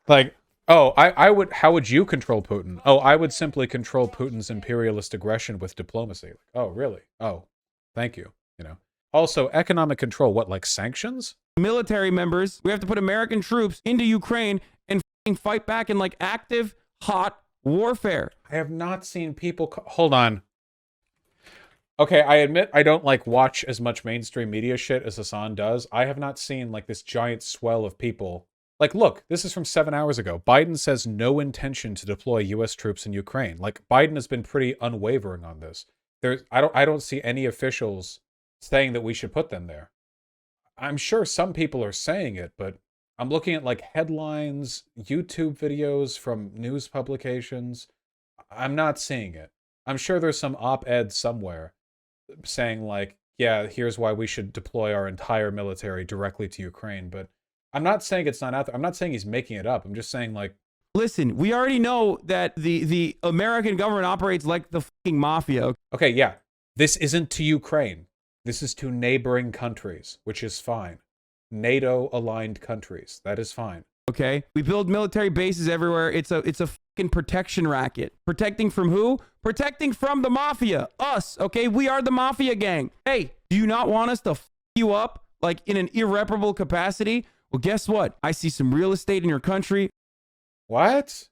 Like, how would you control Putin? Oh, I would simply control Putin's imperialist aggression with diplomacy. Like, oh, really? Oh, thank you. You know. Also, economic control, what, like sanctions?
Military members, we have to put American troops into Ukraine and fight back in like active, hot warfare.
I have not seen people... Hold on. Okay, I admit I don't like watch as much mainstream media shit as Hasan does. I have not seen like this giant swell of people... Like, look, this is from 7 hours ago. Biden says no intention to deploy U.S. troops in Ukraine. Like, Biden has been pretty unwavering on this. I don't see any officials saying that we should put them there. I'm sure some people are saying it, but I'm looking at like headlines, YouTube videos from news publications. I'm not seeing it. I'm sure there's some op-ed somewhere saying like, yeah, here's why we should deploy our entire military directly to Ukraine, but I'm not saying it's not out there. I'm not saying he's making it up. I'm just saying, like...
Listen, we already know that the American government operates like the fucking mafia.
Okay, yeah. This isn't to Ukraine. This is to neighboring countries, which is fine. NATO-aligned countries. That is fine.
Okay? We build military bases everywhere. It's a fucking protection racket. Protecting from who? Protecting from the mafia. Us, okay? We are the mafia gang. Hey, do you not want us to f you up, like, in an irreparable capacity? Well, guess what? I see some real estate in your country.
What?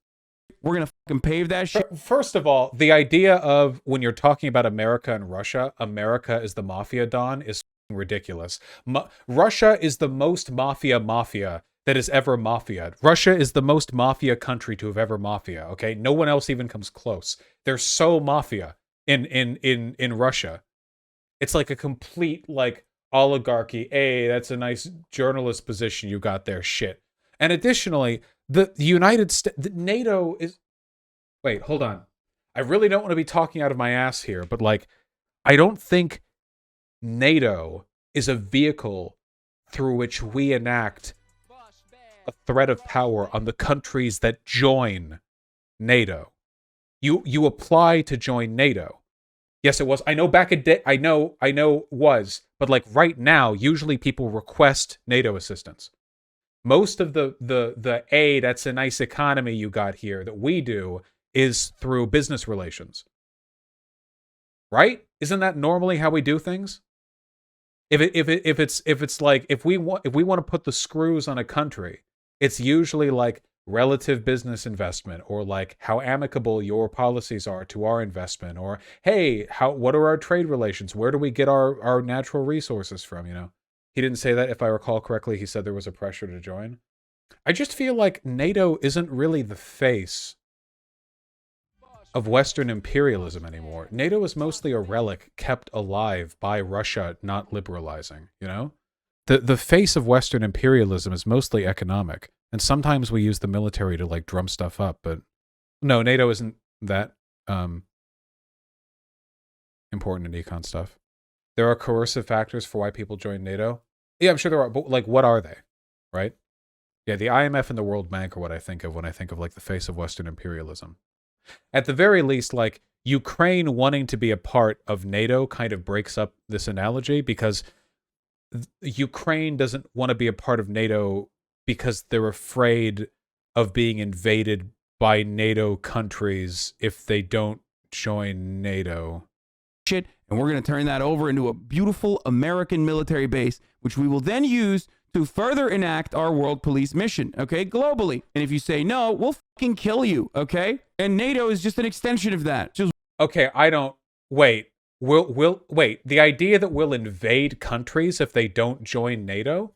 We're going to fucking pave that shit.
First of all, the idea of when you're talking about America and Russia, America is the mafia don is ridiculous. Russia is the most mafia that has ever mafiaed. Russia is the most mafia country to have ever mafia, okay? No one else even comes close. They're so mafia in Russia. It's like a complete, like, oligarchy. Hey, that's a nice journalist position you got there. Shit. And additionally, the United States, NATO is... Wait, hold on. I really don't want to be talking out of my ass here, but like, I don't think NATO is a vehicle through which we enact a threat of power on the countries that join NATO. You apply to join NATO. Yes, it was. I know back a day. I know was. But like right now, usually people request NATO assistance. Most of the hey, that's a nice economy you got here that we do is through business relations. Right? Isn't that normally how we do things? If it's like if we want to put the screws on a country, it's usually like relative business investment, or like how amicable your policies are to our investment, or hey, what are our trade relations? Where do we get our natural resources from, you know? He didn't say that. If I recall correctly, he said there was a pressure to join. I just feel like NATO isn't really the face of Western imperialism anymore. NATO is mostly a relic kept alive by Russia not liberalizing, you know? The face of Western imperialism is mostly economic, and sometimes we use the military to like drum stuff up, but no, NATO isn't that important in econ stuff. There are coercive factors for why people join NATO. Yeah, I'm sure there are, but like what are they? Right? Yeah, the IMF and the World Bank are what I think of when I think of like the face of Western imperialism. At the very least, like Ukraine wanting to be a part of NATO kind of breaks up this analogy, because Ukraine doesn't want to be a part of NATO because they're afraid of being invaded by NATO countries if they don't join NATO.
Shit, and we're going to turn that over into a beautiful American military base, which we will then use to further enact our world police mission, okay, globally. And if you say no, we'll fucking kill you, okay? And NATO is just an extension of that. Just
okay, I don't wait. We'll wait. The idea that we'll invade countries if they don't join NATO?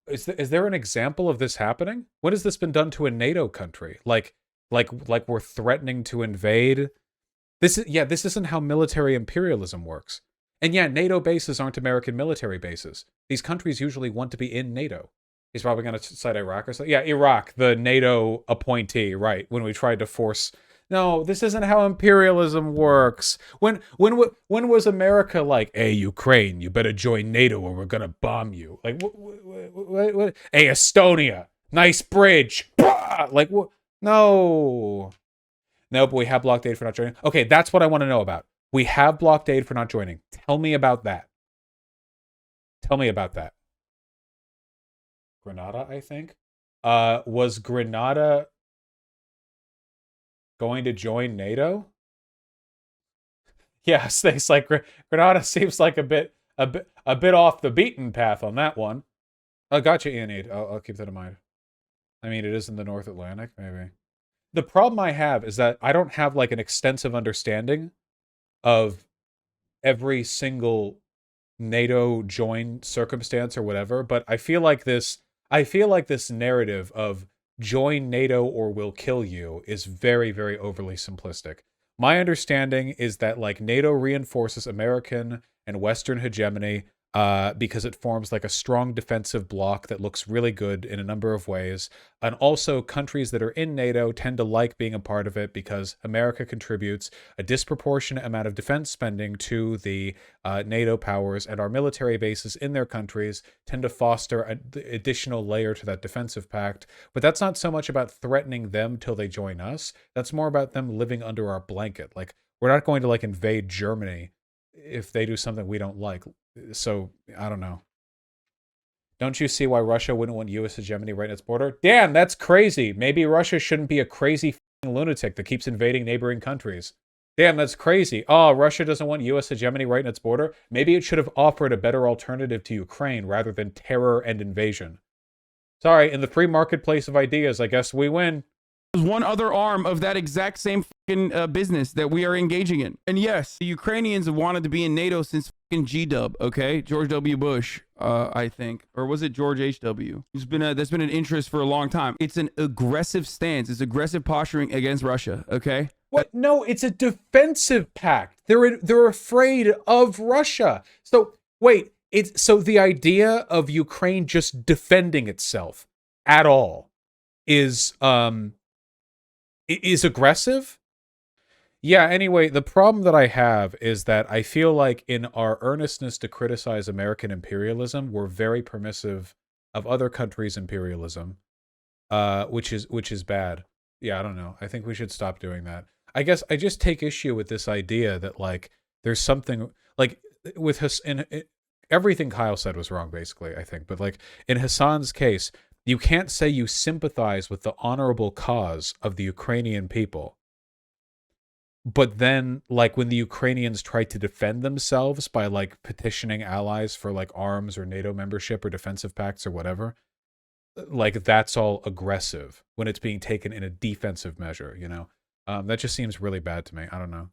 Is there an example of this happening? When has this been done to a NATO country? Like we're threatening to invade? This isn't how military imperialism works. And yeah, NATO bases aren't American military bases. These countries usually want to be in NATO. He's probably going to cite Iraq or something. Yeah, Iraq, the NATO appointee, right? When we tried to force. No, this isn't how imperialism works. When was America like, hey, Ukraine, you better join NATO or we're going to bomb you? Like, what? Hey, Estonia, nice bridge. Like, what? No, but we have blockade for not joining. Okay, that's what I want to know about. We have blockade for not joining. Tell me about that. Grenada, I think. Was Grenada going to join NATO? Yeah, it's like Grenada seems like a bit off the beaten path on that one. Oh, gotcha, Ianid. I'll keep that in mind. I mean, it is in the North Atlantic, maybe. The problem I have is that I don't have like an extensive understanding of every single NATO join circumstance or whatever, but I feel like this narrative of join NATO or we'll kill you is very, very overly simplistic. My understanding is that like NATO reinforces American and Western hegemony because it forms like a strong defensive bloc that looks really good in a number of ways. And also countries that are in NATO tend to like being a part of it because America contributes a disproportionate amount of defense spending to the NATO powers, and our military bases in their countries tend to foster an additional layer to that defensive pact. But that's not so much about threatening them till they join us. That's more about them living under our blanket. Like, we're not going to like invade Germany if they do something we don't like. So, I don't know. Don't you see why Russia wouldn't want U.S. hegemony right in its border? Damn, that's crazy. Maybe Russia shouldn't be a crazy f***ing lunatic that keeps invading neighboring countries. Damn, that's crazy. Oh, Russia doesn't want U.S. hegemony right in its border? Maybe it should have offered a better alternative to Ukraine rather than terror and invasion. Sorry, in the free marketplace of ideas, I guess we win.
There's one other arm of that exact same fucking business that we are engaging in. And yes, the Ukrainians have wanted to be in NATO since fucking G-Dub, okay? George W. Bush, I think. Or was it George H.W.? That's been an interest for a long time. It's an aggressive stance. It's aggressive posturing against Russia, okay?
What? No, it's a defensive pact. They're afraid of Russia. So, wait, so the idea of Ukraine just defending itself at all is aggressive? Yeah, anyway, the problem that I have is that I feel like in our earnestness to criticize American imperialism, we're very permissive of other countries' imperialism, which is bad. Yeah, I don't know. I think we should stop doing that. I guess I just take issue with this idea that like there's something like with everything Kyle said was wrong, basically, I think. But like in Hasan's case, you can't say you sympathize with the honorable cause of the Ukrainian people. But then, like, when the Ukrainians try to defend themselves by, like, petitioning allies for, like, arms or NATO membership or defensive pacts or whatever, like, that's all aggressive when it's being taken in a defensive measure, you know? That just seems really bad to me. I don't know.